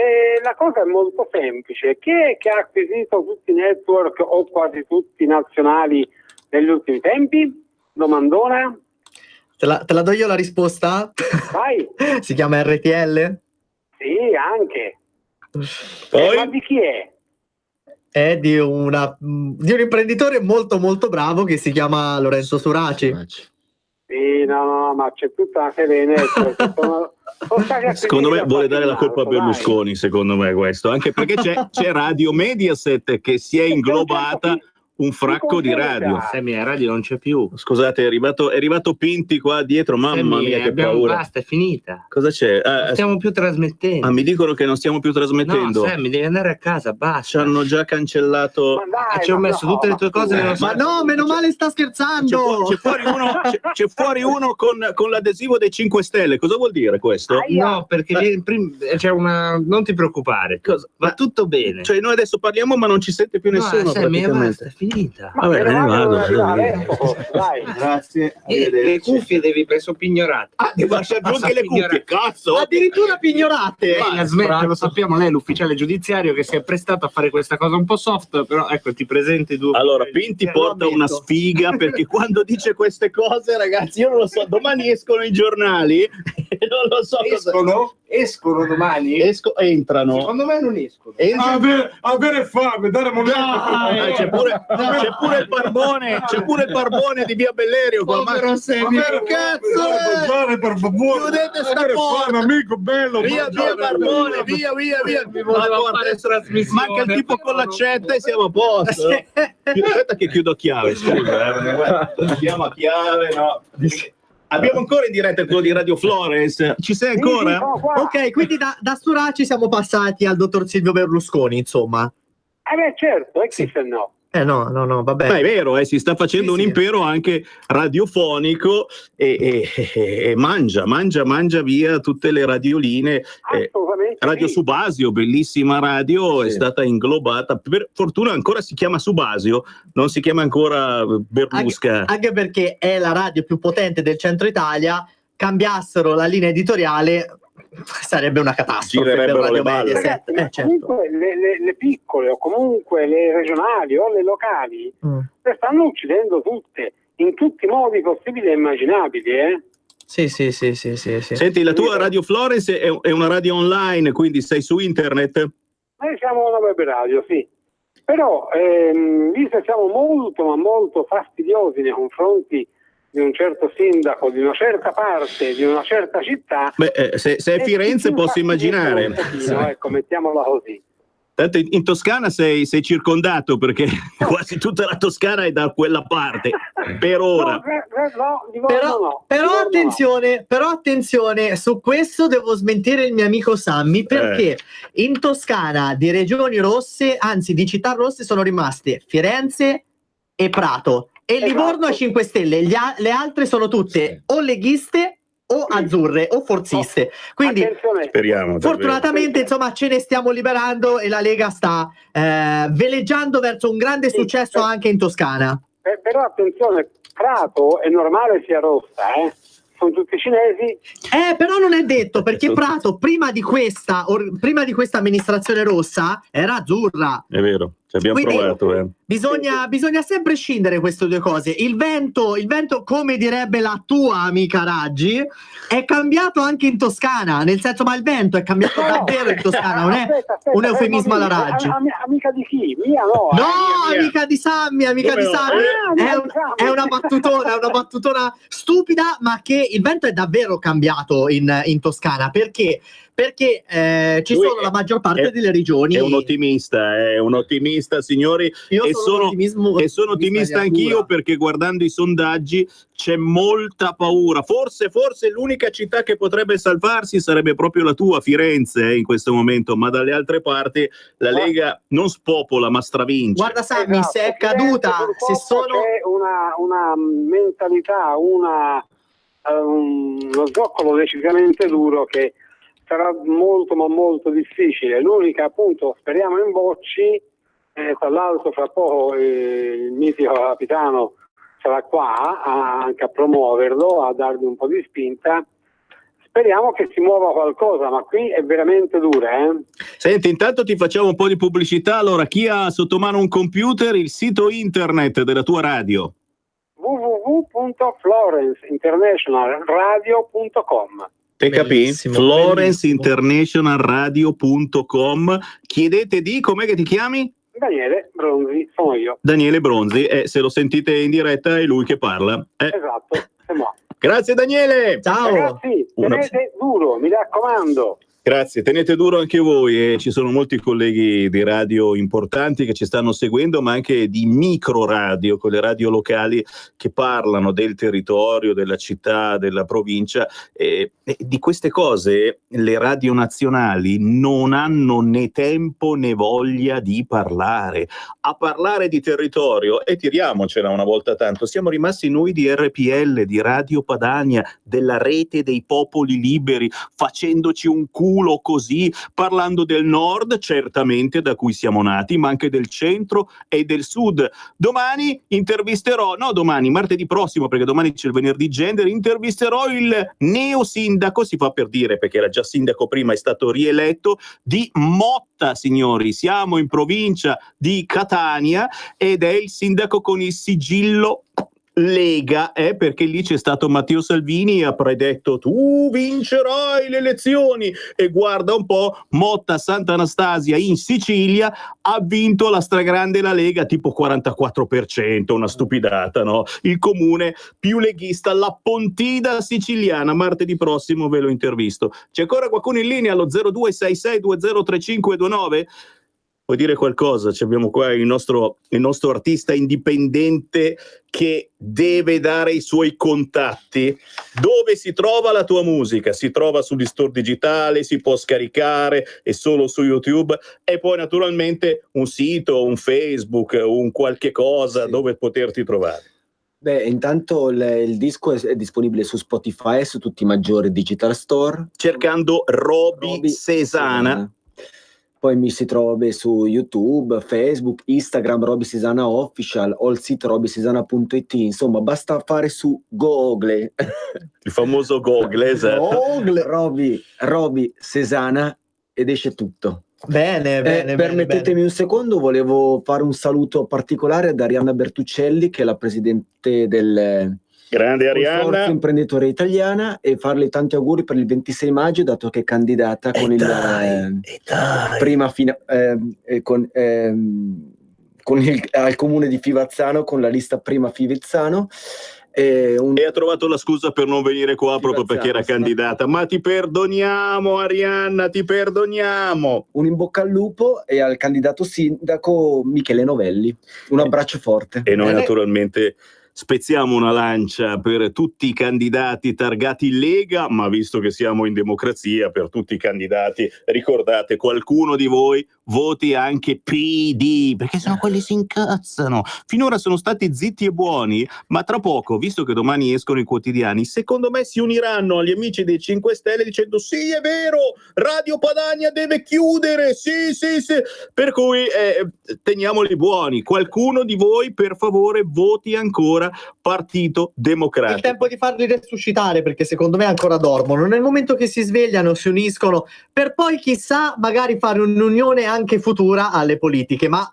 H: la cosa è molto semplice. Chi è che ha acquisito tutti i network o quasi tutti nazionali negli ultimi tempi? Domandona.
F: Te la do io la risposta?
H: Vai.
F: Si chiama RTL?
H: Sì, anche.
B: Poi?
H: Ma di chi è?
F: È di un imprenditore molto molto bravo che si chiama Lorenzo Suraci.
H: Sì, no, ma c'è tutta una serie di network.
B: Secondo me vuole dare la colpa a Berlusconi, secondo me questo, anche perché c'è Radio Mediaset che si è inglobata un fracco di radio.
K: Sammy, la radio non c'è più.
B: Scusate, è arrivato Pinti qua dietro, mamma mia che paura.
K: Basta, è finita.
B: Cosa c'è?
K: Non stiamo più trasmettendo.
B: Mi dicono che non stiamo più trasmettendo.
K: No, Sammy, devi andare a casa, basta.
B: Ci hanno già cancellato.
K: Ci ho messo tutte le tue cose nello
F: Ma no, meno male, sta scherzando.
B: C'è fuori uno con l'adesivo dei 5 Stelle. Cosa vuol dire questo?
K: No, perché c'è una... Non ti preoccupare, va tutto bene.
B: Cioè noi adesso parliamo ma non ci sente più nessuno,
K: Sammy,
B: praticamente.
K: basta, è finita.
B: Vabbè, me ne vado.
H: Dai.
B: Grazie.
K: Le cuffie devi preso pignorate.
B: Devo lasciare giù anche le cuffie, cazzo!
F: Addirittura pignorate.
K: La smetta, lo sappiamo, lei è l'ufficiale giudiziario che si è prestato a fare questa cosa un po' soft, però ecco, ti presenti due.
B: Allora, Pinti porta una sfiga perché quando dice queste cose, ragazzi, io non lo so, domani escono i giornali e non lo so
K: Escono domani?
B: Entrano.
K: Secondo me non escono.
S: Avere fame, dare moneta.
B: C'è pure il barbone di Via Bellerio qua. Ma per cazzo!
S: Per favore.
B: Chiudete sta porta.
S: Amico bello.
B: Via barbone, via. Manca il tipo con l'accetta e siamo a posto. Aspetta che chiudo a chiave, scusa. Chiudiamo a chiave, no. Abbiamo ancora in diretta quello di Radio Florence. Ci sei ancora?
F: Ok, quindi da Suraci siamo passati al dottor Silvio Berlusconi, insomma.
H: Certo, che se no.
F: No, vabbè.
B: Ma è vero, si sta facendo un impero anche radiofonico e mangia via tutte le radioline. Radio Subasio, bellissima radio, è stata inglobata. Per fortuna ancora si chiama Subasio, non si chiama ancora Berlusca.
F: Anche perché è la radio più potente del centro Italia, cambiassero la linea editoriale sarebbe una catastrofe per Radio Mediaset. Certo.
H: Comunque le piccole o comunque le regionali o le locali le stanno uccidendo tutte, in tutti i modi possibili e immaginabili,
F: Sì.
B: Senti, la tua Radio Florence è una radio online, quindi sei su internet?
H: Noi siamo una web radio, sì. Però, visto che siamo molto, ma molto fastidiosi nei confronti di un certo sindaco di una certa parte, di una certa città.
B: Se è Firenze posso immaginare.
H: Ecco, mettiamola così.
B: Tanto in Toscana sei circondato, perché quasi tutta la Toscana è da quella parte, per ora.
F: Però attenzione, su questo devo smentire il mio amico Sammy, perché in Toscana di regioni rosse, anzi di città rosse, sono rimaste Firenze e Prato, e Livorno a 5 Stelle, le altre sono tutte o leghiste o azzurre o forziste, quindi
B: speriamo,
F: fortunatamente insomma ce ne stiamo liberando e la Lega sta veleggiando verso un grande successo anche in Toscana.
H: Però attenzione, Prato è normale sia rossa, sono tutti cinesi.
F: Però non è detto, perché Prato prima di questa amministrazione rossa era azzurra.
B: È vero, ci abbiamo
F: Quindi
B: provato.
F: Bisogna sempre scindere queste due cose. Il vento, come direbbe la tua amica Raggi, è cambiato anche in Toscana, nel senso, ma il vento è cambiato davvero in Toscana, non è un eufemismo alla Raggi.
H: Amica di chi? Mia no.
F: No, amica di Sammy, è una battutona stupida, ma che il vento è davvero cambiato in Toscana, perché ci sono la maggior parte delle regioni.
B: È un ottimista, signori. Sono ottimista anch'io, perché guardando i sondaggi c'è molta paura. Forse l'unica città che potrebbe salvarsi sarebbe proprio la tua, Firenze, in questo momento, ma dalle altre parti la Lega non spopola ma stravince.
F: Guarda Sammy, se è caduta, se sono...
H: C'è una mentalità, uno zoccolo decisamente duro che sarà molto ma molto difficile. L'unica, appunto, speriamo in Bocci, tra l'altro fra poco il mitico capitano sarà qua anche a promuoverlo, a dargli un po' di spinta. Speriamo che si muova qualcosa, ma qui è veramente dura.
B: Senti, intanto ti facciamo un po' di pubblicità. Allora, chi ha sotto mano un computer, il sito internet della tua radio?
H: www.florenceinternationalradio.com.
B: Te capì? florenceinternationalradio.com. Chiedete di, com'è che ti chiami?
H: Daniele Bronzi, sono io.
B: Daniele Bronzi, se lo sentite in diretta è lui che parla.
H: Esatto, è moi.
B: Grazie Daniele!
F: Ciao!
H: Ragazzi, tenete duro, mi raccomando.
B: Grazie, tenete duro anche voi, ci sono molti colleghi di radio importanti che ci stanno seguendo, ma anche di micro radio, con le radio locali che parlano del territorio, della città, della provincia, e di queste cose le radio nazionali non hanno né tempo né voglia di parlare. A parlare di territorio, e tiriamocela una volta tanto, siamo rimasti noi di RPL, di Radio Padania, della rete dei popoli liberi, facendoci un culo così, parlando del nord, certamente, da cui siamo nati, ma anche del centro e del sud. Domani martedì prossimo, perché domani c'è il venerdì gender, intervisterò il neo sindaco, si fa per dire perché era già sindaco prima, è stato rieletto, di Motta, signori. Siamo in provincia di Catania ed è il sindaco con il sigillo Lega, perché lì c'è stato Matteo Salvini e ha predetto tu vincerai le elezioni, e guarda un po', Motta Sant'Anastasia in Sicilia ha vinto la stragrande la Lega, tipo 44%, una stupidata, no? Il comune più leghista, la Pontida siciliana. Martedì prossimo ve lo intervisto. C'è ancora qualcuno in linea allo 0266203529? Vuoi dire qualcosa? Abbiamo qua il nostro artista indipendente che deve dare i suoi contatti. Dove si trova la tua musica? Si trova sugli store digitali, si può scaricare, è solo su YouTube, e poi naturalmente un sito, un Facebook, un qualche cosa dove poterti trovare.
G: Beh, intanto il disco è disponibile su Spotify e su tutti i maggiori digital store.
B: Cercando Roby Sesana.
G: Poi mi si trova su YouTube, Facebook, Instagram, Roby Sesana Official, o il sito robysesana.it. Insomma, basta fare su Google.
B: Il famoso Google, esatto.
G: Roby Sesana, ed esce tutto.
F: Bene.
G: Permettetemi un secondo, volevo fare un saluto particolare ad Arianna Bertuccelli, che è la presidente del
B: Grande Arianna,
G: imprenditore italiana, e farle tanti auguri per il 26 maggio, dato che è candidata con al comune di Fivazzano con la lista Prima Fivizzano.
B: E ha trovato la scusa per non venire qua proprio perché era candidata. Ma ti perdoniamo, Arianna, ti perdoniamo.
G: Un in bocca al lupo e al candidato sindaco Michele Novelli. Un abbraccio forte.
B: E noi naturalmente spezziamo una lancia per tutti i candidati targati Lega, ma visto che siamo in democrazia, per tutti i candidati, ricordate, qualcuno di voi voti anche PD, perché sennò quelli si incazzano. Finora sono stati zitti e buoni, ma tra poco, visto che domani escono i quotidiani, secondo me si uniranno agli amici dei 5 Stelle dicendo sì, è vero, Radio Padania deve chiudere, sì. Per cui teniamoli buoni. Qualcuno di voi, per favore, voti ancora Partito Democratico.
F: Il tempo di farli resuscitare, perché secondo me ancora dormono. Nel momento che si svegliano, si uniscono, per poi chissà magari fare un'unione anche futura alle politiche, ma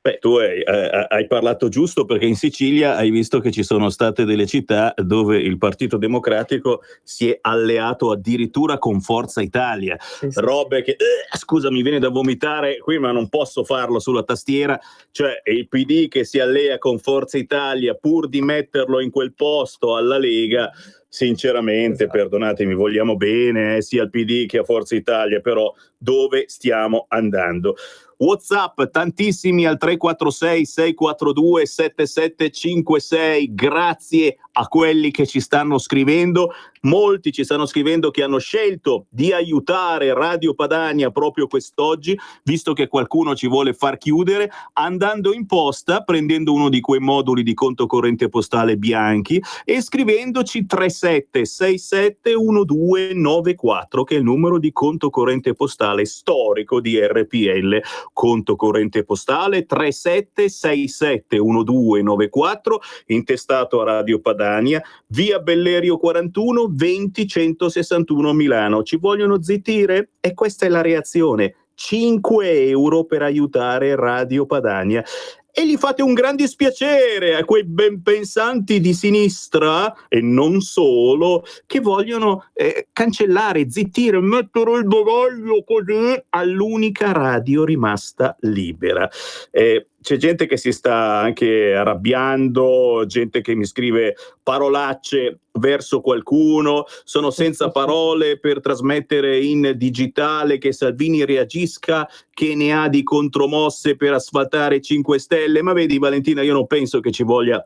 B: Beh, tu hai parlato giusto, perché in Sicilia hai visto che ci sono state delle città dove il Partito Democratico si è alleato addirittura con Forza Italia. Robe che, scusa, mi viene da vomitare qui, ma non posso farlo sulla tastiera. Cioè il PD che si allea con Forza Italia pur di metterlo in quel posto alla Lega. Sinceramente, perdonatemi, vogliamo bene sia al PD che a Forza Italia, però dove stiamo andando? WhatsApp tantissimi al 346 642 7756, grazie a quelli che ci stanno scrivendo. Molti ci stanno scrivendo che hanno scelto di aiutare Radio Padania proprio quest'oggi, visto che qualcuno ci vuole far chiudere, andando in posta, prendendo uno di quei moduli di conto corrente postale bianchi e scrivendoci 37671294, che è il numero di conto corrente postale storico di RPL. Conto corrente postale 37671294, intestato a Radio Padania, via Bellerio 41 20161 Milano. Ci vogliono zittire? E questa è la reazione: 5 euro per aiutare Radio Padania. E gli fate un gran dispiacere a quei ben pensanti di sinistra, e non solo, che vogliono cancellare, zittire, mettere il bavaglio così all'unica radio rimasta libera. C'è gente che si sta anche arrabbiando, gente che mi scrive parolacce verso qualcuno, sono senza parole per trasmettere in digitale che Salvini reagisca, che ne ha di contromosse per asfaltare 5 Stelle. Ma vedi, Valentina, io non penso che ci voglia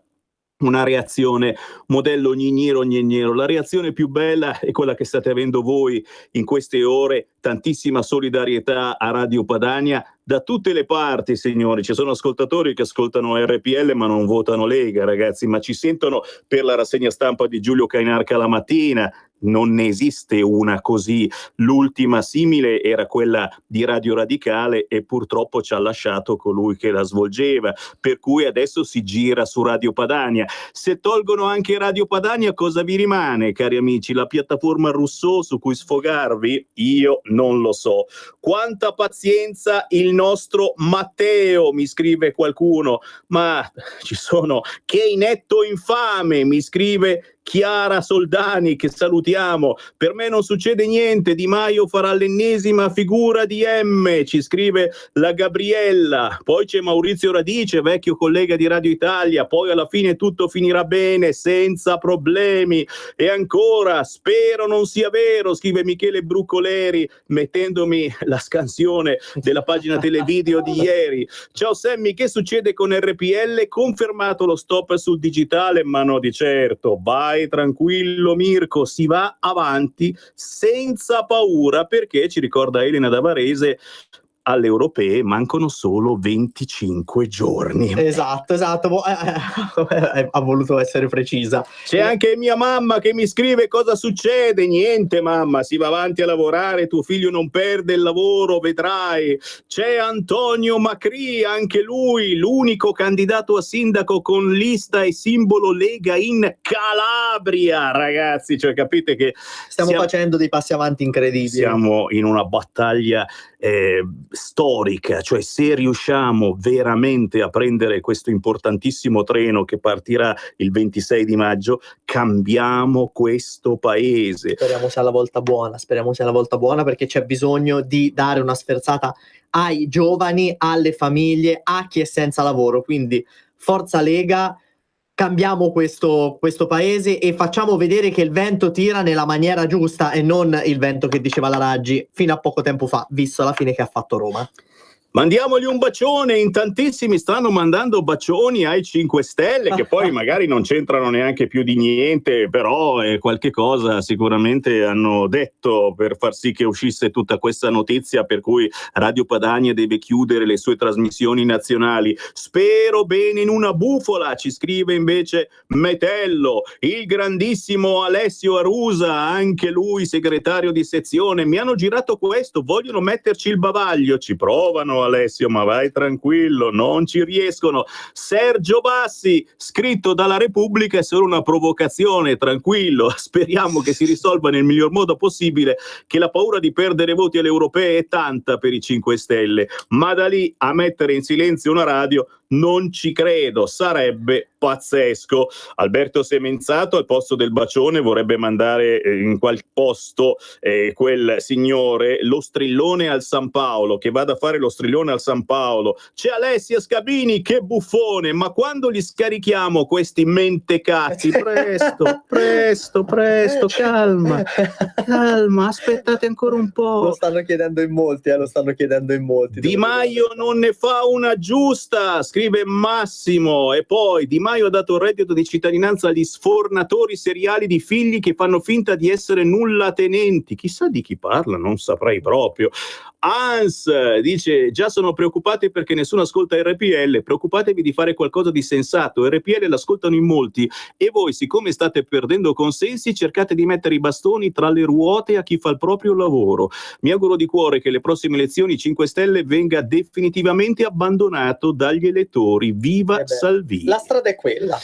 B: una reazione modello Gniniero. La reazione più bella è quella che state avendo voi in queste ore. Tantissima solidarietà a Radio Padania da tutte le parti, signori. Ci sono ascoltatori che ascoltano RPL ma non votano Lega, ragazzi, ma ci sentono per la rassegna stampa di Giulio Cainarca la mattina. Non ne esiste una così. L'ultima simile era quella di Radio Radicale e purtroppo ci ha lasciato colui che la svolgeva, per cui adesso si gira su Radio Padania. Se tolgono anche Radio Padania, cosa vi rimane, cari amici? La piattaforma Rousseau su cui sfogarvi? Io non lo so. Quanta pazienza il nostro Matteo, mi scrive qualcuno. Ma ci sono, che inetto infame, mi scrive Chiara Soldani, che salutiamo. Per me non succede niente, Di Maio farà l'ennesima figura di M, ci scrive la Gabriella. Poi c'è Maurizio Radice, vecchio collega di Radio Italia, poi alla fine tutto finirà bene senza problemi. E ancora, spero non sia vero, scrive Michele Brucoleri, mettendomi la scansione della pagina televideo di ieri. Ciao Sammy, che succede con RPL? Confermato lo stop sul digitale? Ma no, di certo. Vai tranquillo Mirko, si va avanti senza paura, perché ci ricorda Elena da Varese, alle europee mancano solo 25 giorni.
F: Esatto. Ha voluto essere precisa.
B: C'è anche mia mamma che mi scrive: cosa succede? Niente mamma, si va avanti a lavorare, tuo figlio non perde il lavoro, vedrai. C'è Antonio Macri, anche lui l'unico candidato a sindaco con lista e simbolo Lega in Calabria, ragazzi, cioè capite che
F: stiamo facendo dei passi avanti incredibili.
B: Siamo in una battaglia storica, cioè se riusciamo veramente a prendere questo importantissimo treno che partirà il 26 di maggio, cambiamo questo paese.
F: Speriamo sia la volta buona, perché c'è bisogno di dare una sferzata ai giovani, alle famiglie, a chi è senza lavoro. Quindi forza Lega, cambiamo questo paese e facciamo vedere che il vento tira nella maniera giusta e non il vento che diceva la Raggi fino a poco tempo fa, visto la fine che ha fatto Roma.
B: Mandiamogli un bacione, in tantissimi stanno mandando bacioni ai 5 Stelle, che poi magari non c'entrano neanche più di niente, però qualche cosa sicuramente hanno detto per far sì che uscisse tutta questa notizia per cui Radio Padania deve chiudere le sue trasmissioni nazionali. Spero bene in una bufola, ci scrive invece Metello. Il grandissimo Alessio Arusa, anche lui segretario di sezione, mi hanno girato questo, vogliono metterci il bavaglio, ci provano Alessio, ma vai tranquillo, non ci riescono. Sergio Bassi, scritto dalla Repubblica, è solo una provocazione, tranquillo, speriamo che si risolva nel miglior modo possibile, che la paura di perdere voti alle europee è tanta per i 5 Stelle, ma da lì a mettere in silenzio una radio non ci credo, sarebbe pazzesco. Alberto Semenzato al posto del bacione vorrebbe mandare in qual posto quel signore, lo strillone al San Paolo, che vada a fare lo strillone al San Paolo. C'è Alessia Scabini, che buffone, ma quando li scarichiamo questi mentecatti? Presto, calma, aspettate ancora un po'.
F: Lo stanno chiedendo in molti.
B: Di Maio non ne fa una giusta, scrive Massimo. E poi Di Maio ha dato il reddito di cittadinanza agli sfornatori seriali di figli che fanno finta di essere nullatenenti. Chissà di chi parla, non saprei proprio. Hans dice: già sono preoccupati perché nessuno ascolta RPL, preoccupatevi di fare qualcosa di sensato, RPL l'ascoltano in molti e voi, siccome state perdendo consensi, cercate di mettere i bastoni tra le ruote a chi fa il proprio lavoro. Mi auguro di cuore che le prossime elezioni 5 Stelle venga definitivamente abbandonato dagli elettori. Viva Salvini.
F: La strada è quella.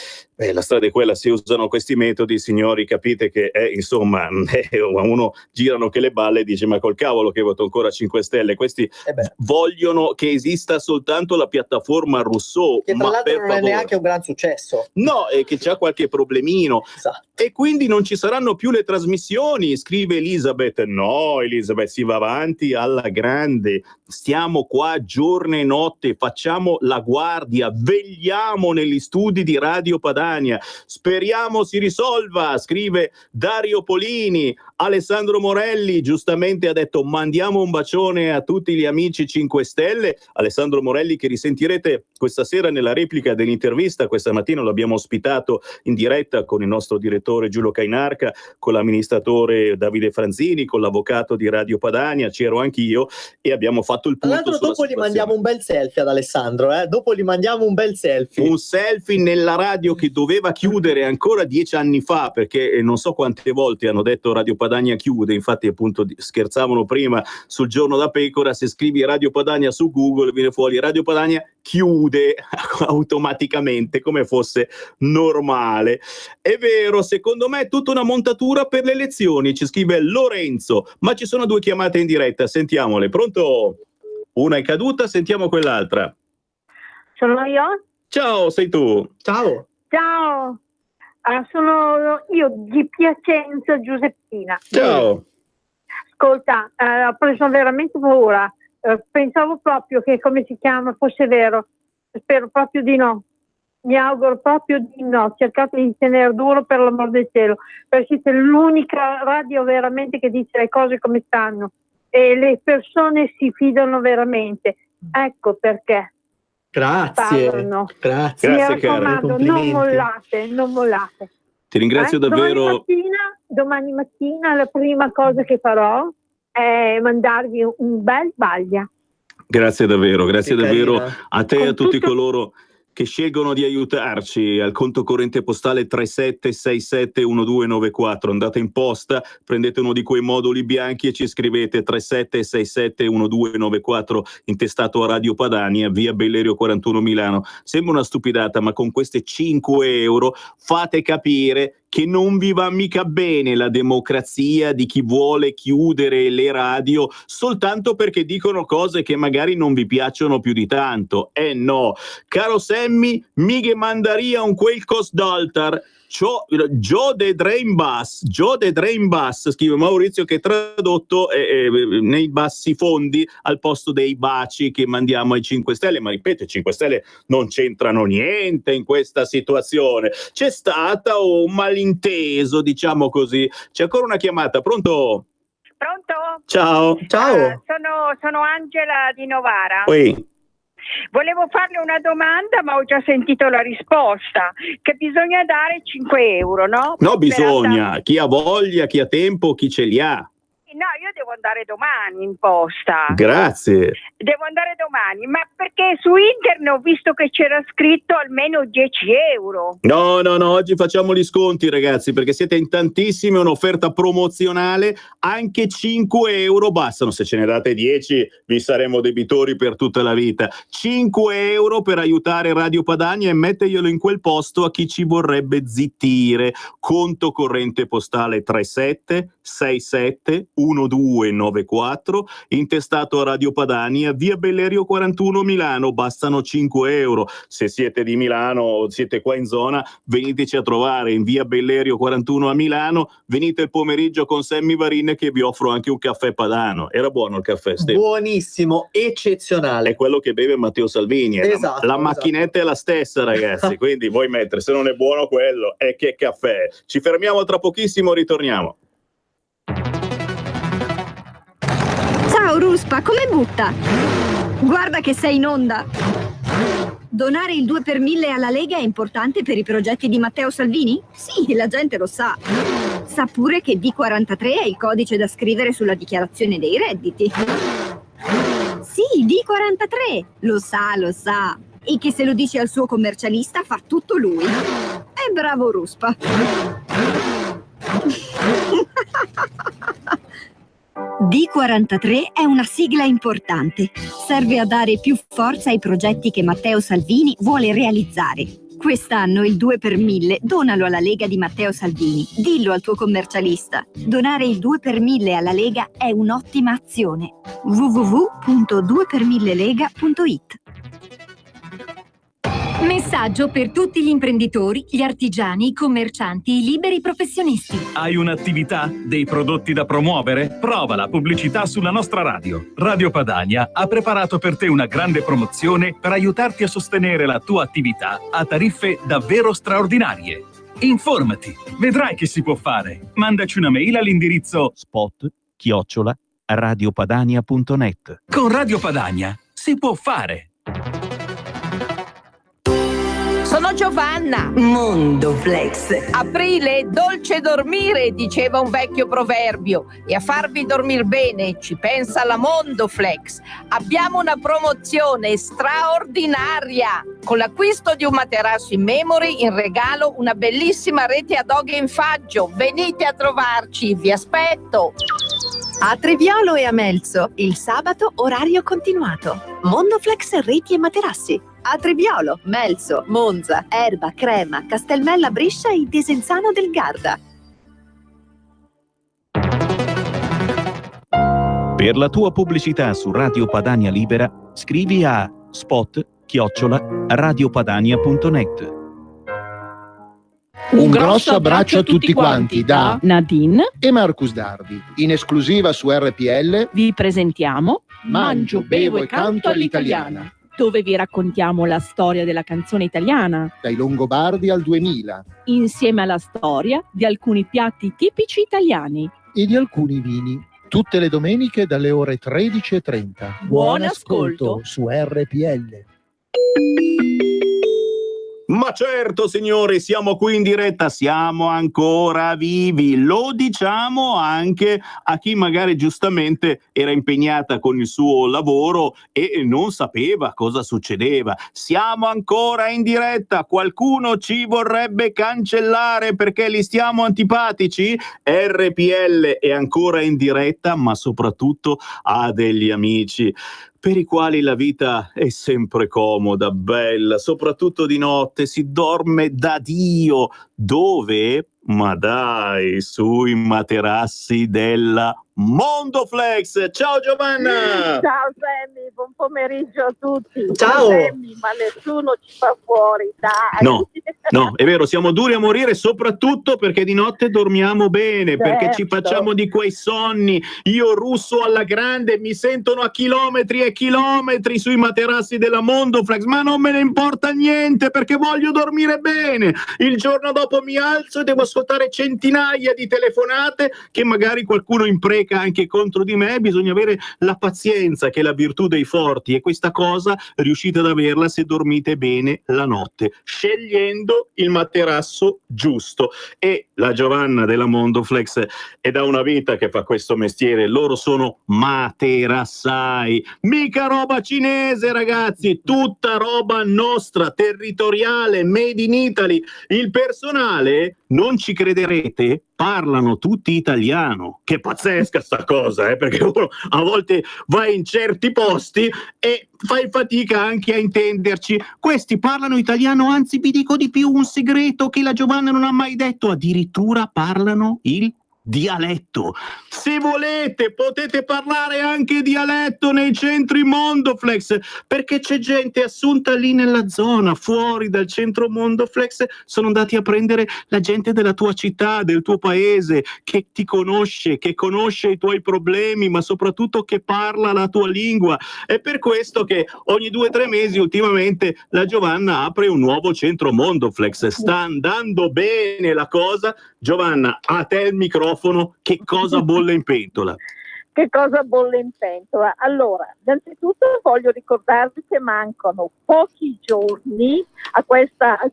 B: La strada è quella, si usano questi metodi, signori, capite che insomma a uno girano che le balle e dice: ma col cavolo che voto ancora 5 Stelle, questi vogliono che esista soltanto la piattaforma Rousseau,
F: che tra
B: ma
F: l'altro
B: per
F: non
B: favore.
F: è neanche un gran successo.
B: No, è che c'ha qualche problemino.
F: Esatto.
B: E quindi non ci saranno più le trasmissioni, scrive Elisabeth. No, Elisabeth, si va avanti alla grande. Stiamo qua giorno e notte, facciamo la guardia, vegliamo negli studi di Radio Padania. Speriamo si risolva, scrive Dario Polini. Alessandro Morelli giustamente ha detto: mandiamo un bacione a tutti gli amici 5 Stelle. Alessandro Morelli, che risentirete questa sera nella replica dell'intervista. Questa mattina lo abbiamo ospitato in diretta con il nostro direttore Giulio Cainarca, con l'amministratore Davide Franzini, con l'avvocato di Radio Padania, c'ero anch'io e abbiamo fatto il punto.
F: Tra l'altro dopo gli mandiamo un bel selfie ad Alessandro, dopo gli mandiamo un bel selfie.
B: Un selfie nella radio che doveva chiudere ancora 10 anni fa, perché non so quante volte hanno detto Radio Padania chiude, infatti appunto scherzavano prima sul Giorno da Pecora, se scrivi Radio Padania su Google viene fuori Radio Padania chiude automaticamente come fosse normale. È vero, secondo me è tutta una montatura per le elezioni, ci scrive Lorenzo, ma ci sono 2 chiamate in diretta, sentiamole. Pronto? Una è caduta, sentiamo quell'altra.
A: Sono io?
B: Ciao, sei tu.
F: Ciao.
A: Ciao, sono io di Piacenza, Giuseppina.
B: Ciao.
A: Ascolta, ho preso veramente paura. Pensavo proprio che, come si chiama, fosse vero. Spero proprio di no. Mi auguro proprio di no. Cercate di tenere duro, per l'amor del cielo, perché siete l'unica radio veramente che dice le cose come stanno e le persone si fidano veramente. Ecco perché.
F: Grazie.
A: Parlano.
F: Grazie.
A: Mi
B: Grazie,
A: raccomando, non mollate.
B: Ti ringrazio davvero.
A: Domani mattina la prima cosa che farò è mandarvi un bel baglia.
B: Grazie davvero, grazie
F: Che
B: davvero
F: carina.
B: a te e a tutti coloro che scelgono di aiutarci al conto corrente postale 37671294. Andate in posta, prendete uno di quei moduli bianchi e ci scrivete 37671294 intestato a Radio Padania, via Bellerio 41 Milano. Sembra una stupidata, ma con queste 5 euro fate capire che non vi va mica bene la democrazia di chi vuole chiudere le radio soltanto perché dicono cose che magari non vi piacciono più di tanto. No, caro Sammy, mi che mandaria un quel cos d'altar Joe the Drain Bus, scrive Maurizio, che tradotto nei bassi fondi al posto dei baci che mandiamo ai 5 Stelle, ma ripeto, i 5 Stelle non c'entrano niente in questa situazione, c'è stata un malinteso, diciamo così. C'è ancora una chiamata, pronto?
C: Pronto?
B: Ciao.
C: Sono Angela di Novara.
B: Poi.
C: Volevo farle una domanda, ma ho già sentito la risposta, che bisogna dare 5 euro, no?
B: No, bisogna, chi ha voglia, chi ha tempo, chi ce li ha.
C: No, io devo andare domani in posta.
B: Grazie.
C: Devo andare domani, ma perché su internet ho visto che c'era scritto almeno 10 euro.
B: No, oggi facciamo gli sconti, ragazzi, perché siete in tantissimi, è un'offerta promozionale, anche 5 euro bastano, se ce ne date 10 vi saremo debitori per tutta la vita. 5 euro per aiutare Radio Padania e metterglielo in quel posto a chi ci vorrebbe zittire. Conto corrente postale 3767 1294, intestato a Radio Padania, via Bellerio 41 Milano, bastano 5 euro. Se siete di Milano o siete qua in zona, veniteci a trovare in via Bellerio 41 a Milano, venite il pomeriggio con Sammy Varin che vi offro anche un caffè padano. Era buono il caffè, Stefano?
F: Buonissimo, eccezionale.
B: È quello che beve Matteo Salvini.
F: Esatto,
B: la macchinetta è la stessa, ragazzi, quindi vuoi mettere, se non è buono quello, che caffè. Ci fermiamo tra pochissimo, ritorniamo.
P: Ciao Ruspa, come butta? Guarda che sei in onda. Donare il 2 per 1000 alla Lega è importante per i progetti di Matteo Salvini? Sì, la gente lo sa. Sa pure che D43 è il codice da scrivere sulla dichiarazione dei redditi. Sì, D43, lo sa. E che se lo dice al suo commercialista fa tutto lui. È bravo Ruspa. D43 è una sigla importante. Serve a dare più forza ai progetti che Matteo Salvini vuole realizzare. Quest'anno il 2 per 1000 donalo alla Lega di Matteo Salvini. Dillo al tuo commercialista. Donare il 2 per 1000 alla Lega è un'ottima azione. www.2per1000lega.it.
R: Messaggio per tutti gli imprenditori, gli artigiani, i commercianti, i liberi professionisti.
J: Hai un'attività? Dei prodotti da promuovere? Prova la pubblicità sulla nostra radio. Radio Padania ha preparato per te una grande promozione per aiutarti a sostenere la tua attività a tariffe davvero straordinarie. Informati, vedrai che si può fare. Mandaci una mail all'indirizzo
L: spot@radiopadania.net.
J: Con Radio Padania si può fare.
M: Sono Giovanna.
X: Mondo Flex.
M: Aprile, dolce dormire, diceva un vecchio proverbio. E a farvi dormir bene ci pensa la Mondo Flex. Abbiamo una promozione straordinaria. Con l'acquisto di un materasso in memory, in regalo una bellissima rete ad oghe in faggio. Venite a trovarci, vi aspetto.
Y: A Treviolo e a Melzo, il sabato orario continuato. Mondoflex reti e materassi. A Treviolo, Melzo, Monza, Erba, Crema, Castelmella Brescia e Desenzano del Garda.
L: Per la tua pubblicità su Radio Padania Libera, scrivi a spot@radiopadania.net.
Z: Un grosso abbraccio a tutti quanti da Nadine e Marcus Dardi. In esclusiva su RPL vi presentiamo Mangio, bevo e canto all'italiana, dove vi raccontiamo la storia della canzone italiana dai Longobardi al 2000, insieme alla storia di alcuni piatti tipici italiani e di alcuni vini. Tutte le domeniche dalle ore 13:30. Buon ascolto su RPL.
B: Ma certo, signori, siamo qui in diretta, siamo ancora vivi, lo diciamo anche a chi magari giustamente era impegnata con il suo lavoro e non sapeva cosa succedeva. Siamo ancora in diretta, qualcuno ci vorrebbe cancellare perché li stiamo antipatici? RPL è ancora in diretta, ma soprattutto ha degli amici per i quali la vita è sempre comoda, bella, soprattutto di notte, si dorme da Dio. Dove? Ma dai, sui materassi della Mondoflex. Ciao Giovanna!
A: Ciao Sammy, buon pomeriggio a tutti.
B: Ciao.
A: Sammy, ma nessuno ci fa fuori, dai.
B: No, è vero, siamo duri a morire soprattutto perché di notte dormiamo bene, perché ci facciamo di quei sonni. Io russo alla grande, mi sentono a chilometri e chilometri sui materassi della Mondoflex, ma non me ne importa niente perché voglio dormire bene. Il giorno dopo mi alzo e devo ascoltare centinaia di telefonate che magari qualcuno impreca anche contro di me. Bisogna avere la pazienza, che è la virtù dei forti, e questa cosa riuscite ad averla se dormite bene la notte, scegliendo il materasso giusto. E la Giovanna della Mondoflex è da una vita che fa questo mestiere. Loro sono materassai, mica roba cinese, ragazzi, tutta roba nostra, territoriale, made in Italy. Il personale, non ci crederete, parlano tutti italiano. Che pazzesca sta cosa, perché uno a volte va in certi posti e fai fatica anche a intenderci. Questi parlano italiano, anzi vi dico di più, un segreto che la Giovanna non ha mai detto: addirittura parlano il dialetto. Se volete potete parlare anche dialetto nei centri Mondoflex, perché c'è gente assunta lì nella zona. Fuori dal centro Mondoflex sono andati a prendere la gente della tua città, del tuo paese, che ti conosce, che conosce i tuoi problemi, ma soprattutto che parla la tua lingua. È per questo che ogni 2 o 3 mesi ultimamente la Giovanna apre un nuovo centro Mondoflex. Sta andando bene la cosa. Giovanna, a te il microfono, che cosa bolle in pentola?
A: Che cosa bolle in pentola? Allora, innanzitutto voglio ricordarvi che mancano pochi giorni al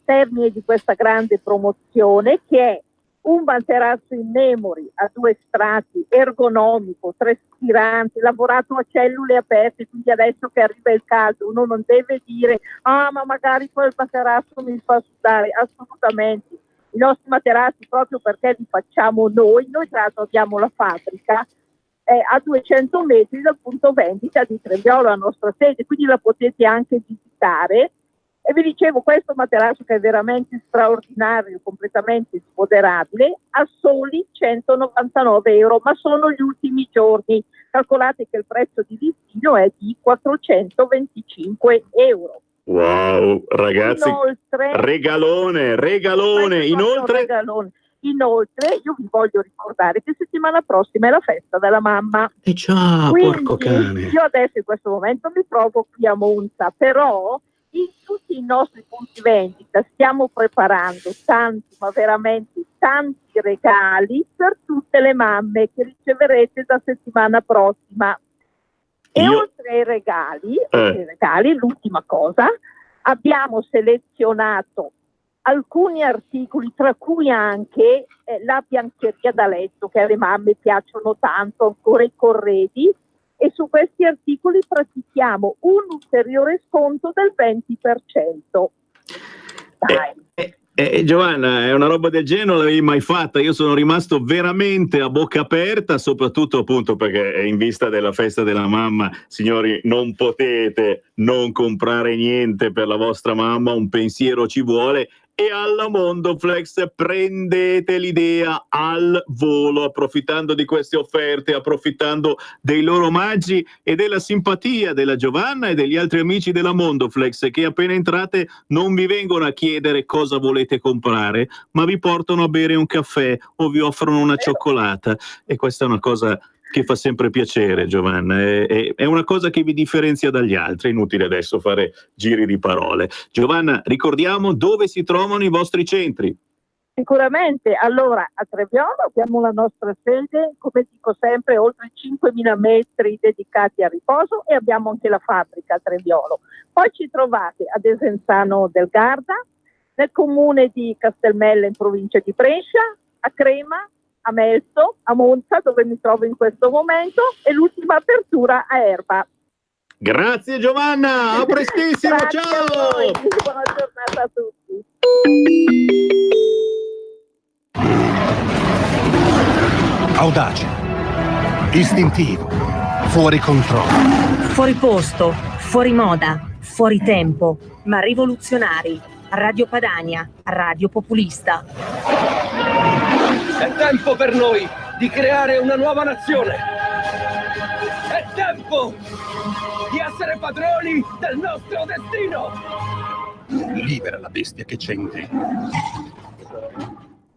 A: termine di questa grande promozione, che è un materasso in memory a 2 strati, ergonomico, 3 spiranti, lavorato a cellule aperte, quindi adesso che arriva il caldo uno non deve dire ma magari quel materasso mi fa sudare. Assolutamente. I nostri materassi, proprio perché li facciamo noi tra l'altro abbiamo la fabbrica a 200 metri dal punto vendita di Treviolo, la nostra sede, quindi la potete anche visitare. E vi dicevo, questo materasso che è veramente straordinario, completamente sfoderabile, a soli 199 euro, ma sono gli ultimi giorni. Calcolate che il prezzo di listino è di 425 euro.
B: Wow, ragazzi, regalone.
A: Inoltre io vi voglio ricordare che settimana prossima è la festa della mamma.
B: E già,
A: quindi,
B: porco cane.
A: Io adesso in questo momento mi trovo qui a Monza, però in tutti i nostri punti vendita stiamo preparando tanti, ma veramente tanti regali per tutte le mamme che riceverete da settimana prossima. E oltre ai regali, l'ultima cosa, abbiamo selezionato alcuni articoli, tra cui anche la biancheria da letto, che alle mamme piacciono tanto, ancora i corredi, e su questi articoli pratichiamo un ulteriore sconto del 20%. Dai.
B: Giovanna, è una roba del genere, non l'avevi mai fatta. Io sono rimasto veramente a bocca aperta, soprattutto appunto perché in vista della festa della mamma, signori, non potete non comprare niente per la vostra mamma, un pensiero ci vuole. E alla Mondoflex prendete l'idea al volo, approfittando di queste offerte, approfittando dei loro omaggi e della simpatia della Giovanna e degli altri amici della Mondoflex, che appena entrate non vi vengono a chiedere cosa volete comprare, ma vi portano a bere un caffè o vi offrono una cioccolata. E questa è una cosa che fa sempre piacere, Giovanna, è una cosa che vi differenzia dagli altri. È inutile adesso fare giri di parole. Giovanna, ricordiamo dove si trovano i vostri centri.
A: Sicuramente, allora a Treviolo abbiamo la nostra sede, come dico sempre, oltre 5.000 metri dedicati al riposo, e abbiamo anche la fabbrica a Treviolo. Poi ci trovate a Desenzano del Garda, nel comune di Castelmella in provincia di Brescia, a Crema, a Melzo, a Monza, dove mi trovo in questo momento, e l'ultima apertura a Erba.
B: Grazie Giovanna, a prestissimo, ciao!
A: A voi. Buona giornata a tutti.
O: Audace, istintivo, fuori controllo.
D: Fuori posto, fuori moda, fuori tempo, ma rivoluzionari. Radio Padania, radio populista.
U: È tempo per noi di creare una nuova nazione. È tempo di essere padroni del nostro destino.
E: Libera la bestia che c'è in te.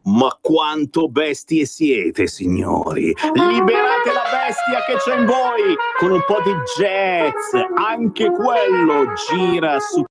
B: Ma quanto bestie siete, signori! Liberate la bestia che c'è in voi con un po' di jazz, anche quello gira su.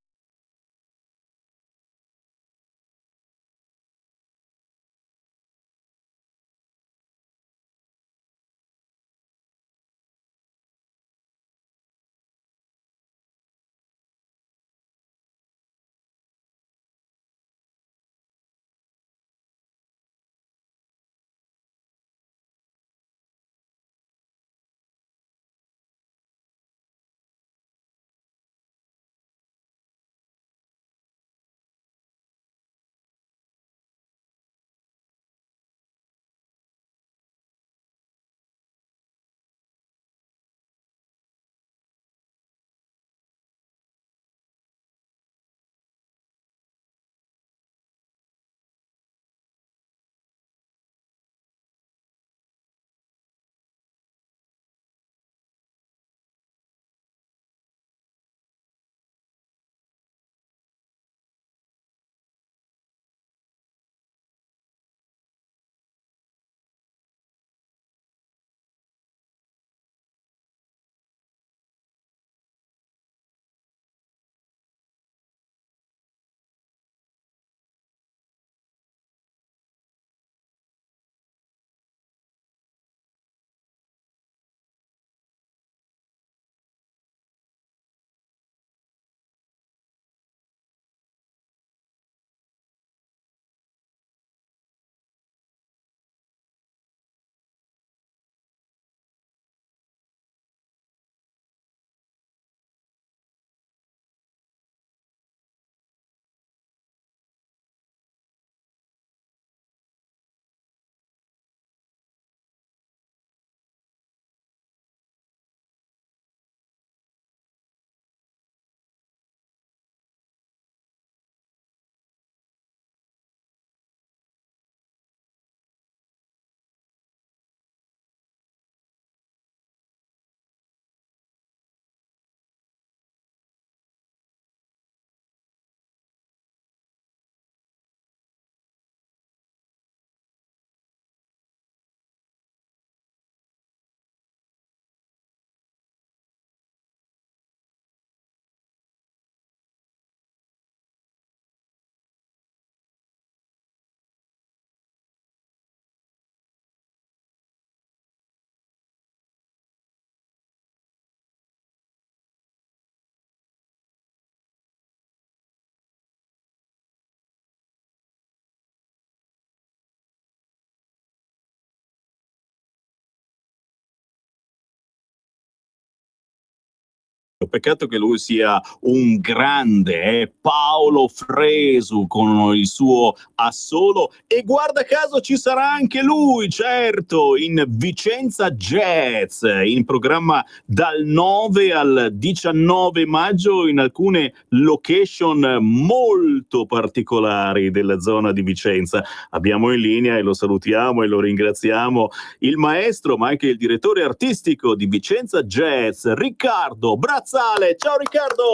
B: Peccato che lui sia un grande, Paolo Fresu con il suo assolo, e guarda caso ci sarà anche lui, certo, in Vicenza Jazz, in programma dal 9 al 19 maggio in alcune location molto particolari della zona di Vicenza. Abbiamo in linea, e lo salutiamo e lo ringraziamo, il maestro ma anche il direttore artistico di Vicenza Jazz, Riccardo Brazzale. Ciao Riccardo!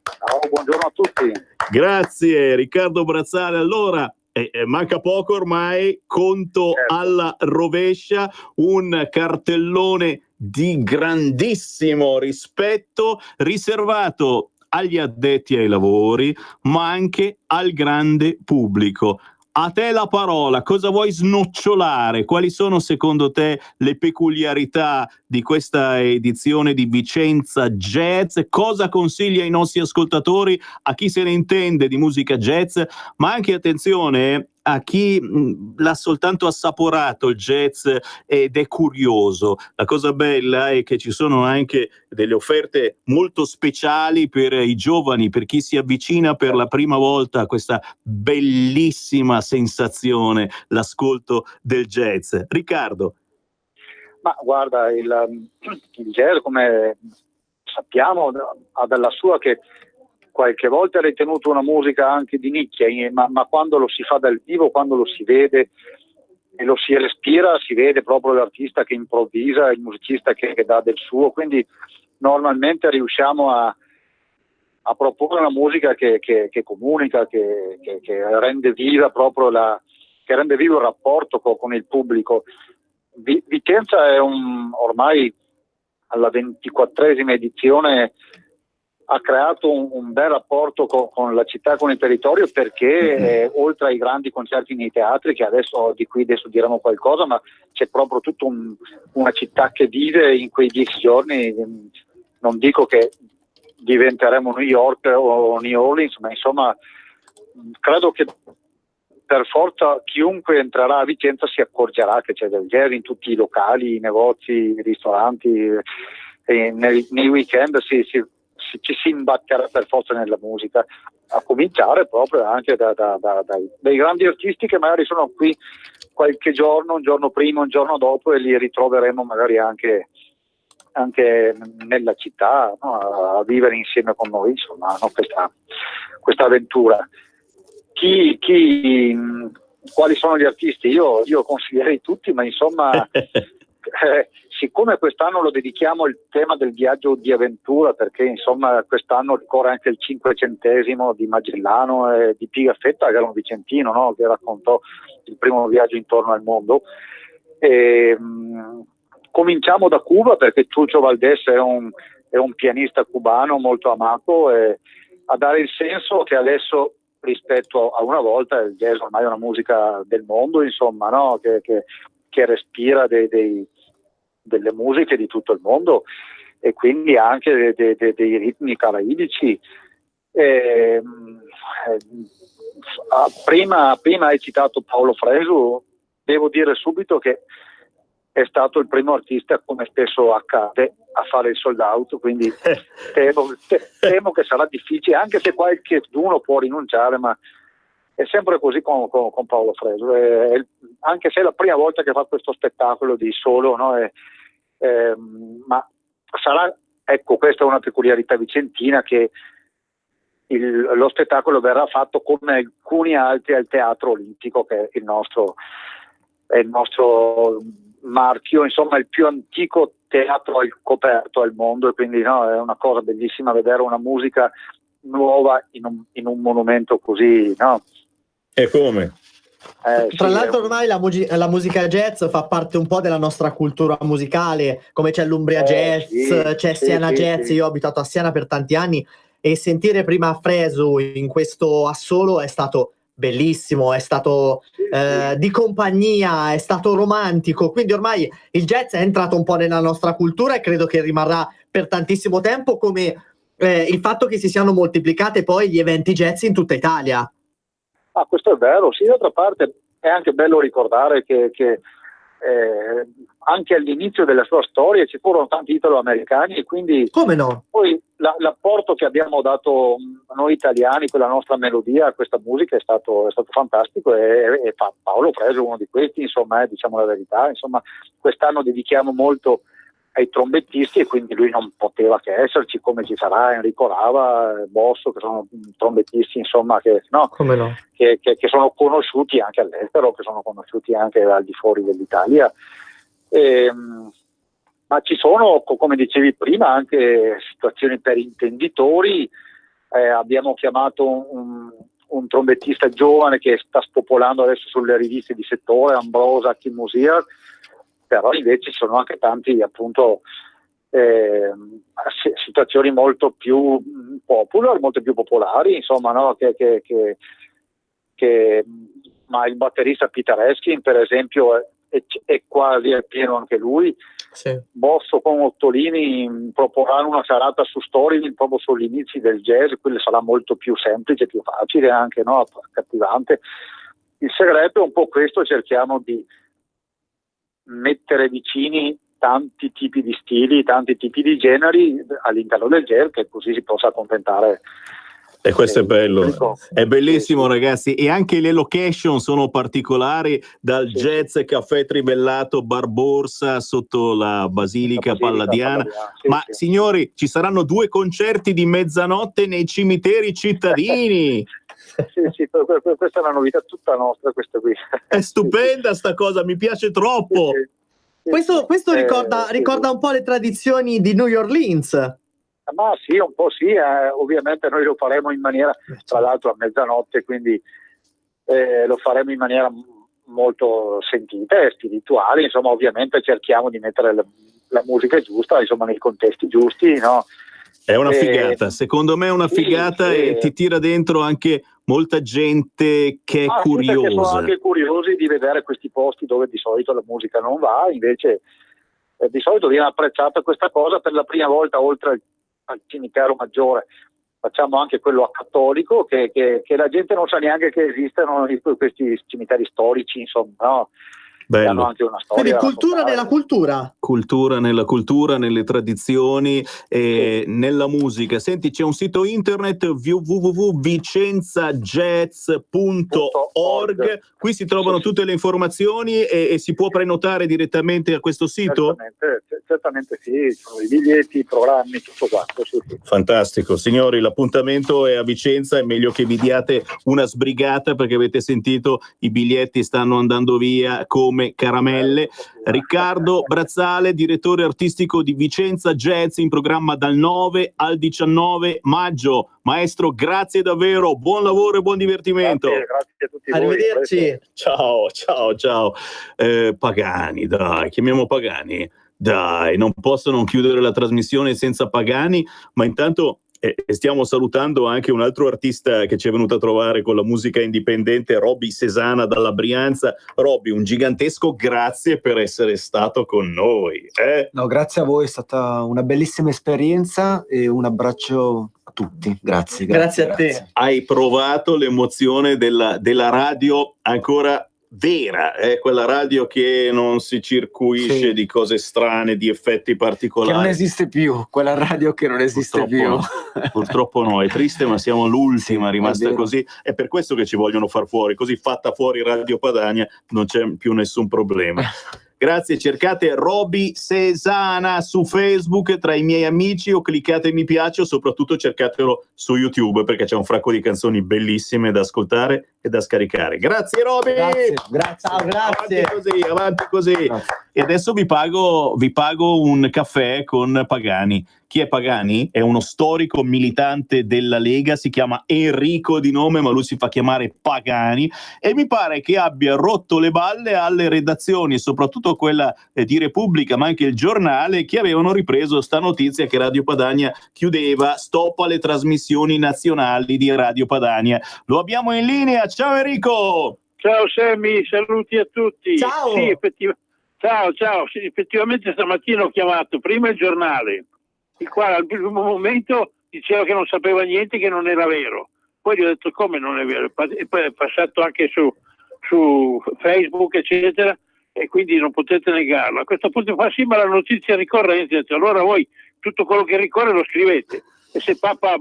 N: Ciao, buongiorno a tutti.
B: Grazie Riccardo Brazzale. Allora, manca poco ormai, conto alla rovescia, un cartellone di grandissimo rispetto riservato agli addetti ai lavori, ma anche al grande pubblico. A te la parola, cosa vuoi snocciolare? Quali sono secondo te le peculiarità di questa edizione di Vicenza Jazz? Cosa consigli ai nostri ascoltatori, a chi se ne intende di musica jazz, ma anche, attenzione, a chi l'ha soltanto assaporato il jazz ed è curioso? La cosa bella è che ci sono anche delle offerte molto speciali per i giovani, per chi si avvicina per la prima volta a questa bellissima sensazione, l'ascolto del jazz. Riccardo.
N: Ma guarda, il jazz, come sappiamo, ha dalla sua che qualche volta è ritenuto una musica anche di nicchia, ma quando lo si fa dal vivo, quando lo si vede, e lo si respira, si vede proprio l'artista che improvvisa, il musicista che dà del suo, quindi normalmente riusciamo a proporre una musica che comunica, che rende viva proprio che rende vivo il rapporto con il pubblico. Vicenza è ormai alla 24esima edizione ha creato un bel rapporto con la città, con il territorio, perché oltre ai grandi concerti nei teatri, che adesso diremo qualcosa, ma c'è proprio tutta una città che vive in quei 10 giorni. Non dico che diventeremo New York o New Orleans, ma insomma credo che per forza chiunque entrerà a Vicenza si accorgerà che c'è del jazz in tutti i locali, i negozi, i ristoranti, e nei weekend ci si imbatterà per forza nella musica, a cominciare proprio anche dai grandi artisti che magari sono qui qualche giorno, un giorno prima, un giorno dopo, e li ritroveremo magari anche nella città, no? A vivere insieme con noi, insomma, no? questa avventura. Quali sono gli artisti? Io consiglierei tutti, ma insomma siccome quest'anno lo dedichiamo al tema del viaggio di avventura, perché insomma quest'anno ricorre anche il 500° di Magellano e di Pigafetta, che era un vicentino, no? Che raccontò il primo viaggio intorno al mondo. Cominciamo da Cuba, perché Chucho Valdés è un pianista cubano molto amato, a dare il senso che adesso, rispetto a una volta, il jazz ormai è una musica del mondo, insomma, no? Che respira delle musiche di tutto il mondo, e quindi anche dei ritmi caraibici. Prima hai citato Paolo Fresu, devo dire subito che è stato il primo artista, come spesso accade, a fare il sold out, quindi temo che sarà difficile, anche se qualcuno può rinunciare, ma è sempre così con Paolo Fresu, anche se è la prima volta che fa questo spettacolo di solo, no? Ma sarà, ecco, questa è una peculiarità vicentina, che lo spettacolo verrà fatto come alcuni altri al Teatro Olimpico, che è il nostro marchio, insomma il più antico teatro al coperto al mondo, e quindi no, è una cosa bellissima vedere una musica nuova in un monumento così, no?
I: E come?
F: Tra l'altro ormai la musica jazz fa parte un po' della nostra cultura musicale, come c'è l'Umbria Jazz, c'è Siena Jazz. Io ho abitato a Siena per tanti anni, e sentire prima Fresu in questo assolo è stato bellissimo, è stato di compagnia, è stato romantico, quindi ormai il jazz è entrato un po' nella nostra cultura, e credo che rimarrà per tantissimo tempo, come il fatto che si siano moltiplicate poi gli eventi jazz in tutta Italia.
N: Questo è vero, sì. D'altra parte è anche bello ricordare che anche all'inizio della sua storia ci furono tanti italo-americani, e quindi
F: come no?
N: Poi l'apporto che abbiamo dato noi italiani con la nostra melodia a questa musica è stato fantastico, e Paolo Fresu è uno di questi, insomma, diciamo la verità. Insomma, quest'anno dedichiamo molto ai trombettisti, e quindi lui non poteva che esserci, come ci sarà Enrico Rava, Bosso, che sono trombettisti, insomma, che sono conosciuti anche all'estero, che sono conosciuti anche al di fuori dell'Italia. Ma ci sono, come dicevi prima, anche situazioni per intenditori. Abbiamo chiamato un trombettista giovane che sta spopolando adesso sulle riviste di settore, Ambrosa Chimusia, però invece ci sono anche tanti, appunto, situazioni molto più popular, molto più popolari, insomma, no? Ma il batterista Peter Eskin, per esempio, è quasi al pieno anche lui.
F: Sì.
N: Bosso con Ottolini proporranno una serata su Storyville proprio sugli inizi del jazz, quella sarà molto più semplice, più facile, anche, no? Accattivante. Il segreto è un po' questo: cerchiamo di mettere vicini tanti tipi di stili, tanti tipi di generi all'interno del jazz, che così si possa accontentare.
I: E questo è bello,
B: è bellissimo, ragazzi, e anche le location sono particolari, dal jazz Caffè Tribellato Barborsa sotto la Basilica Palladiana. Ma signori, ci saranno 2 concerti di mezzanotte nei cimiteri cittadini.
N: Sì, questa è una novità tutta nostra, questa qui.
B: È stupenda sta cosa, mi piace troppo.
F: Questo ricorda un po' le tradizioni di New Orleans.
N: Ma sì, un po' sì, ovviamente noi lo faremo in maniera, tra l'altro a mezzanotte, quindi lo faremo in maniera molto sentita e spirituale, insomma ovviamente cerchiamo di mettere la musica giusta, insomma nei contesti giusti, no?
B: È una figata, secondo me è una figata e ti tira dentro anche molta gente che è curiosa.
N: Perché sono anche curiosi di vedere questi posti dove di solito la musica non va, invece di solito viene apprezzata questa cosa. Per la prima volta, oltre al cimitero maggiore, facciamo anche quello cattolico, che la gente non sa neanche che esistano questi cimiteri storici, insomma, no?
B: Bello.
N: Hanno anche una storia.
F: Quindi cultura nella cultura.
B: Cultura nella cultura, nelle tradizioni e nella musica. Senti, c'è un sito internet www.vicenzajazz.org. Qui si trovano tutte le informazioni e si può prenotare direttamente a questo sito?
N: Certamente sì, sono i biglietti, i programmi, tutto quanto. Sì.
B: Fantastico, signori, l'appuntamento è a Vicenza, è meglio che vi diate una sbrigata perché avete sentito i biglietti stanno andando via come caramelle. Riccardo Brazzale, direttore artistico di Vicenza Jazz, in programma dal 9 al 19 maggio. Maestro, grazie davvero, buon lavoro e buon divertimento.
N: Grazie a tutti voi.
F: Arrivederci.
B: Ciao. Pagani, dai, chiamiamo Pagani. Dai, non posso non chiudere la trasmissione senza Pagani, ma intanto stiamo salutando anche un altro artista che ci è venuto a trovare con la musica indipendente, Robby Sesana dalla Brianza. Robby, un gigantesco grazie per essere stato con noi.
G: No, grazie a voi, è stata una bellissima esperienza e un abbraccio a tutti. Grazie
F: a te.
B: Hai provato l'emozione della radio ancora vera, quella radio che non si circuisce di cose strane, di effetti particolari.
G: Che non esiste più, quella radio che non esiste più.
B: Purtroppo no, è triste, ma siamo l'ultima rimasta così. È per questo che ci vogliono far fuori, così fatta fuori Radio Padania non c'è più nessun problema. Grazie, cercate Robby Sesana su Facebook tra i miei amici o cliccate mi piace o soprattutto cercatelo su YouTube perché c'è un fracco di canzoni bellissime da ascoltare e da scaricare. Grazie Robby!
F: Grazie.
B: Avanti così. Grazie. E adesso vi pago un caffè con Pagani. Chi è Pagani? È uno storico militante della Lega, si chiama Enrico di nome, ma lui si fa chiamare Pagani e mi pare che abbia rotto le balle alle redazioni, soprattutto quella di Repubblica, ma anche il Giornale, che avevano ripreso sta notizia che Radio Padania chiudeva, stop alle trasmissioni nazionali di Radio Padania. Lo abbiamo in linea, ciao Enrico!
K: Ciao Sammy, saluti a tutti.
F: Ciao!
K: Sì, ciao, sì, effettivamente stamattina ho chiamato prima il Giornale, il quale al primo momento diceva che non sapeva niente, che non era vero. Poi gli ho detto come non è vero, e poi è passato anche su Facebook eccetera, e quindi non potete negarlo. A questo punto fa sì, ma la notizia ricorrente, allora voi tutto quello che ricorre lo scrivete, e se Papa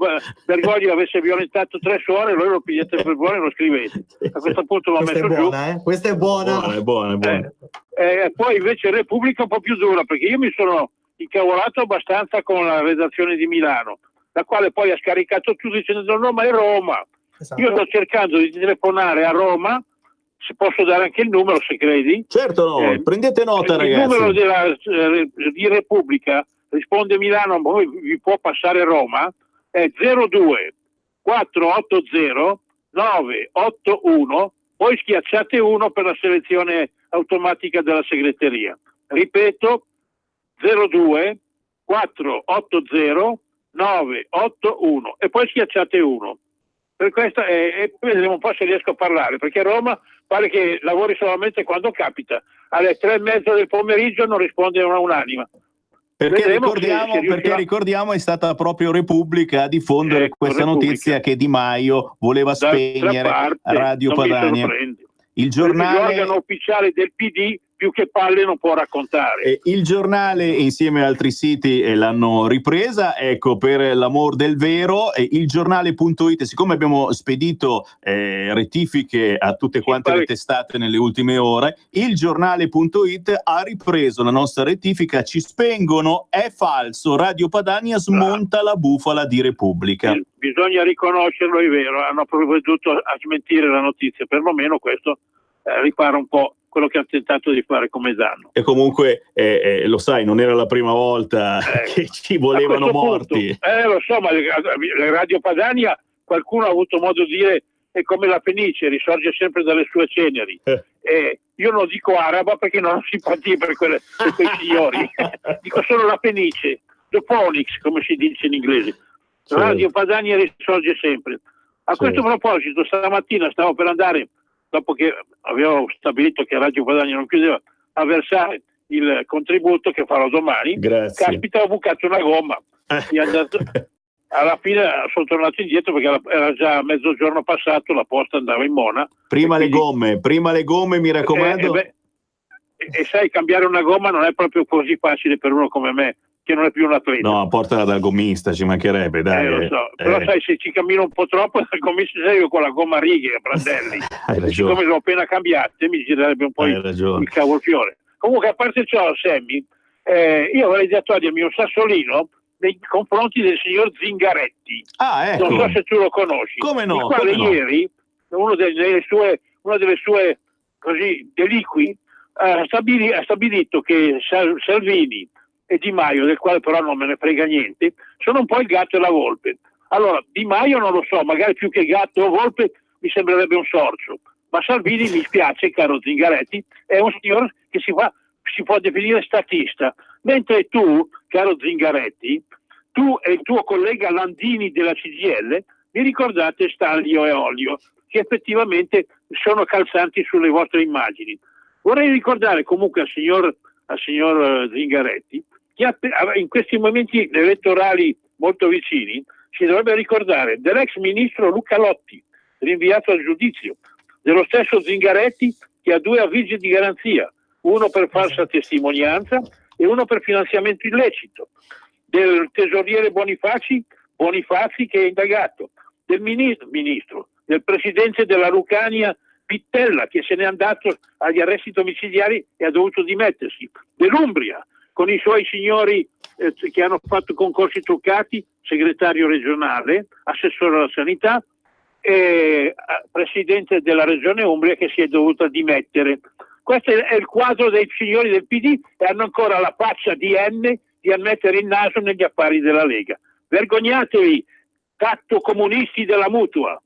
K: Bergoglio avesse violentato 3 suore, voi lo pigliate per buono e lo scrivete. A questo punto l'ho messo giù.
F: Questa è buona.
B: È buona.
K: Poi invece Repubblica un po' più dura, perché io mi sono incavolato abbastanza con la redazione di Milano, la quale poi ha scaricato tutto dicendo no, ma è Roma. Esatto. Io sto cercando di telefonare a Roma, se posso dare anche il numero se credi.
B: Certo, prendete nota ragazzi.
K: Il numero di Repubblica, risponde Milano, poi vi può passare Roma, è 02 480 981, poi schiacciate 1 per la selezione automatica della segreteria. Ripeto, 02 480 981 e poi schiacciate 1. Per questo vedremo un po' se riesco a parlare, perché a Roma pare che lavori solamente quando capita. Alle 3:30 del pomeriggio non risponde a un'anima.
B: Perché ricordiamo è stata proprio Repubblica a diffondere questa notizia che Di Maio voleva spegnere Radio Padania. Il Giornale,
K: l'organo ufficiale del PD più che palle non può raccontare.
B: Il giornale insieme a altri siti l'hanno ripresa, ecco, per l'amor del vero, il giornale.it, siccome abbiamo spedito rettifiche a tutte quante le testate nelle ultime ore, il giornale.it ha ripreso la nostra rettifica, ci spengono, è falso, Radio Padania smonta la bufala di Repubblica.
K: Bisogna riconoscerlo, è vero, hanno provveduto a smentire la notizia, perlomeno questo ripara un po' quello che hanno tentato di fare come danno.
B: E comunque, lo sai, non era la prima volta che ci volevano morti.
K: Lo so, ma la Radio Padania, qualcuno ha avuto modo di dire, è come la Fenice, risorge sempre dalle sue ceneri. Io non dico araba perché non ho simpatia per quei signori, dico solo la Fenice, the Phoenix, come si dice in inglese. Radio Padania risorge sempre. A questo proposito, stamattina stavo per andare, dopo che avevo stabilito che Radio Padania non chiudeva, a versare il contributo che farò domani.
B: Grazie.
K: Caspita, ho bucato una gomma. Alla fine sono tornato indietro perché era già mezzogiorno passato, la posta andava in Mona.
B: Prima le gomme, mi raccomando.
K: E sai, cambiare una gomma non è proprio così facile per uno come me, che non è più un atleta.
B: No, portala dal gommista, ci mancherebbe, dai.
K: Lo so. Però sai, se ci cammino un po' troppo, il gommista sei io con la gomma a righe, a brandelli.
B: Hai ragione.
K: Siccome l'ho appena cambiate, mi girerebbe un po' il cavolfiore. Comunque, a parte ciò, Sammy, io avrei da togliermi un sassolino nei confronti del signor Zingaretti.
B: Ecco.
K: Non so se tu lo conosci.
B: Come no?
K: Il quale ieri, una delle sue così deliqui, ha stabilito che Salvini e Di Maio, del quale però non me ne frega niente, sono un po' il gatto e la volpe. Allora, Di Maio non lo so, magari più che gatto o volpe mi sembrerebbe un sorcio, ma Salvini, mi spiace, caro Zingaretti, è un signor che si può definire statista, mentre tu, caro Zingaretti, tu e il tuo collega Landini della CGIL vi ricordate Stanlio e Olio, che effettivamente sono calzanti sulle vostre immagini. Vorrei ricordare comunque al signor Zingaretti che in questi momenti elettorali molto vicini si dovrebbe ricordare dell'ex ministro Luca Lotti, rinviato al giudizio, dello stesso Zingaretti che ha 2 avvisi di garanzia, uno per falsa testimonianza e uno per finanziamento illecito, del tesoriere Bonifazi che è indagato, del ministro, del presidente della Lucania Pittella che se n'è andato agli arresti domiciliari e ha dovuto dimettersi, dell'Umbria con i suoi signori che hanno fatto concorsi truccati, segretario regionale, assessore alla sanità e presidente della regione Umbria che si è dovuta dimettere. Questo è il quadro dei signori del PD e hanno ancora la faccia di mettere il naso negli affari della Lega. Vergognatevi, catto comunisti della mutua.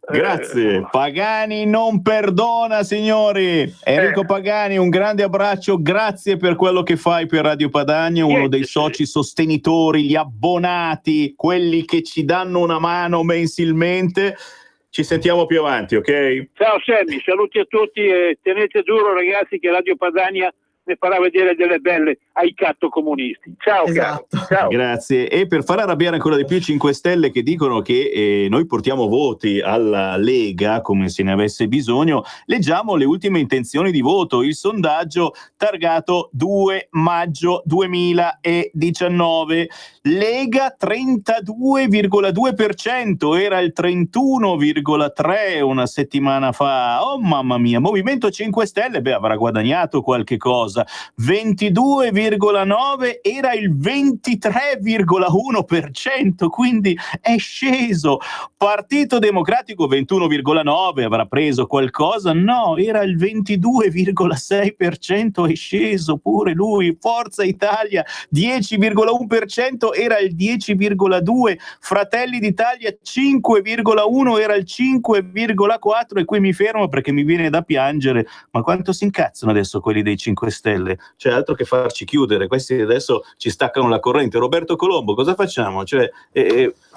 B: Grazie. Pagani non perdona, signori. Enrico Pagani, un grande abbraccio, grazie per quello che fai per Radio Padania, uno dei soci sostenitori, gli abbonati, quelli che ci danno una mano mensilmente. Ci sentiamo più avanti, ok?
K: Ciao Sammy, saluti a tutti e tenete duro ragazzi che Radio Padania ne farà vedere delle belle ai catto comunisti. Ciao,
F: esatto.
K: Ciao.
B: Grazie. E per far arrabbiare ancora di più i 5 Stelle che dicono che noi portiamo voti alla Lega come se ne avesse bisogno, leggiamo le ultime intenzioni di voto. Il sondaggio targato 2 maggio 2019. Lega 32,2%, era il 31,3% una settimana fa. Oh mamma mia, Movimento 5 Stelle, avrà guadagnato qualche cosa. 22,9% era il 23,1%, quindi è sceso. Partito Democratico 21,9%, avrà preso qualcosa? No, era il 22,6%, è sceso pure lui. Forza Italia 10,1%, era il 10,2%, Fratelli d'Italia 5,1%, era il 5,4%, e qui mi fermo perché mi viene da piangere. Ma quanto si incazzano adesso quelli dei 5 Stelle? C'è altro che farci chiudere, questi adesso ci staccano la corrente. Roberto Colombo, cosa facciamo? Cioè,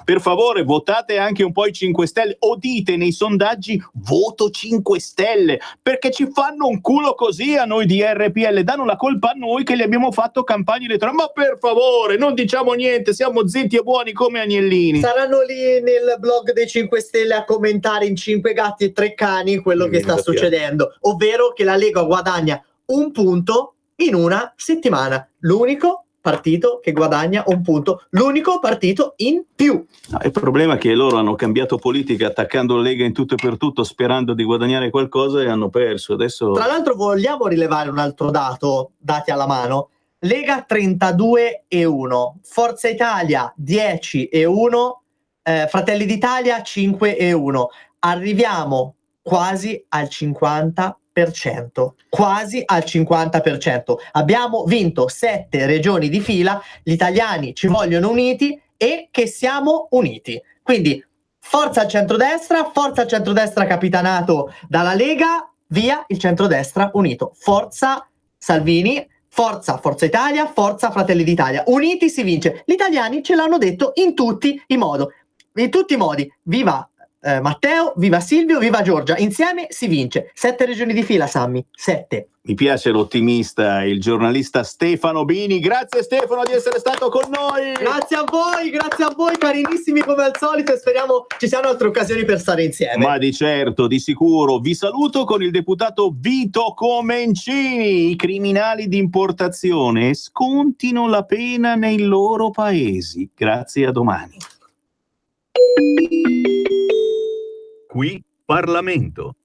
B: per favore votate anche un po' i 5 Stelle o dite nei sondaggi voto 5 Stelle, perché ci fanno un culo così a noi di RPL, danno la colpa a noi che gli abbiamo fatto campagne elettorali. Ma per favore, non diciamo niente, siamo zitti e buoni come agnellini.
F: Saranno lì nel blog dei 5 Stelle a commentare in 5 gatti e 3 cani quello che sta succedendo, ovvero che la Lega guadagna un punto in una settimana. L'unico partito che guadagna un punto, l'unico partito in più.
B: Il problema è che loro hanno cambiato politica attaccando la Lega in tutto e per tutto, sperando di guadagnare qualcosa, e hanno perso. Adesso...
F: Tra l'altro vogliamo rilevare un altro dato, dati alla mano. Lega 32,1, Forza Italia 10,1, Fratelli d'Italia 5,1. Arriviamo quasi al 50%. Quasi al 50%. Abbiamo vinto 7 regioni di fila. Gli italiani ci vogliono uniti e che siamo uniti. Quindi forza al centrodestra capitanato dalla Lega, via il centrodestra unito. Forza Salvini, forza Forza Italia, forza Fratelli d'Italia. Uniti si vince. Gli italiani ce l'hanno detto in tutti i modi. In tutti i modi. Viva Matteo, viva Silvio, viva Giorgia. Insieme si vince. 7 regioni di fila, Sammy. 7.
B: Mi piace l'ottimista, il giornalista Stefano Bini. Grazie Stefano di essere stato con noi.
F: Grazie a voi carinissimi come al solito, e speriamo ci siano altre occasioni per stare insieme.
B: Ma di certo, di sicuro. Vi saluto con il deputato Vito Comencini. I criminali di importazione scontino la pena nei loro paesi. Grazie, a domani.
L: Qui Parlamento.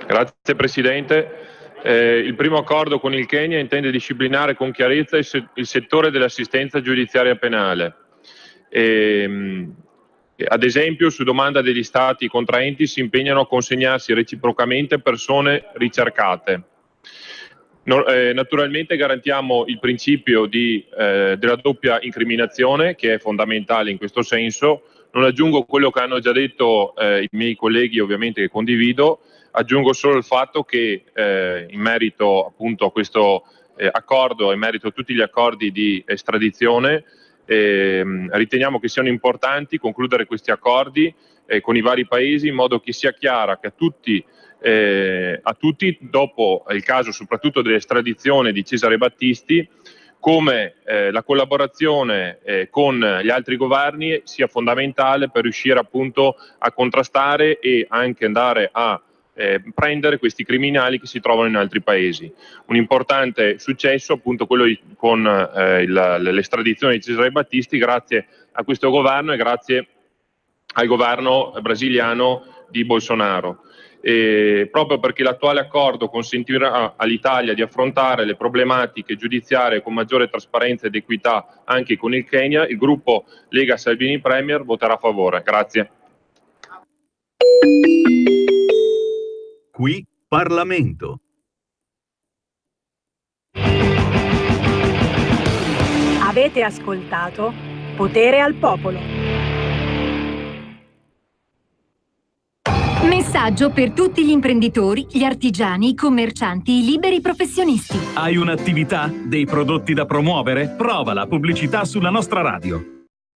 H: Grazie Presidente. Il primo accordo con il Kenya intende disciplinare con chiarezza il settore dell'assistenza giudiziaria penale. Ad esempio, su domanda degli Stati contraenti si impegnano a consegnarsi reciprocamente persone ricercate. Naturalmente garantiamo il principio della doppia incriminazione, che è fondamentale in questo senso. Non aggiungo quello che hanno già detto i miei colleghi, ovviamente, che condivido. Aggiungo solo il fatto che in merito appunto a questo accordo, in merito a tutti gli accordi di estradizione, riteniamo che siano importanti concludere questi accordi con i vari paesi, in modo che sia chiara che a tutti, dopo il caso soprattutto dell'estradizione di Cesare Battisti, come la collaborazione con gli altri governi sia fondamentale per riuscire appunto a contrastare e anche andare a prendere questi criminali che si trovano in altri paesi. Un importante successo appunto quello con l'estradizione di Cesare Battisti, grazie a questo governo e grazie al governo brasiliano di Bolsonaro. Proprio perché l'attuale accordo consentirà all'Italia di affrontare le problematiche giudiziarie con maggiore trasparenza ed equità anche con il Kenya, il gruppo Lega Salvini Premier voterà a favore. Grazie.
L: Qui Parlamento.
D: Avete ascoltato Potere al Popolo.
R: Messaggio per tutti gli imprenditori, gli artigiani, i commercianti, i liberi professionisti.
J: Hai un'attività? Dei prodotti da promuovere? Prova la pubblicità sulla nostra radio.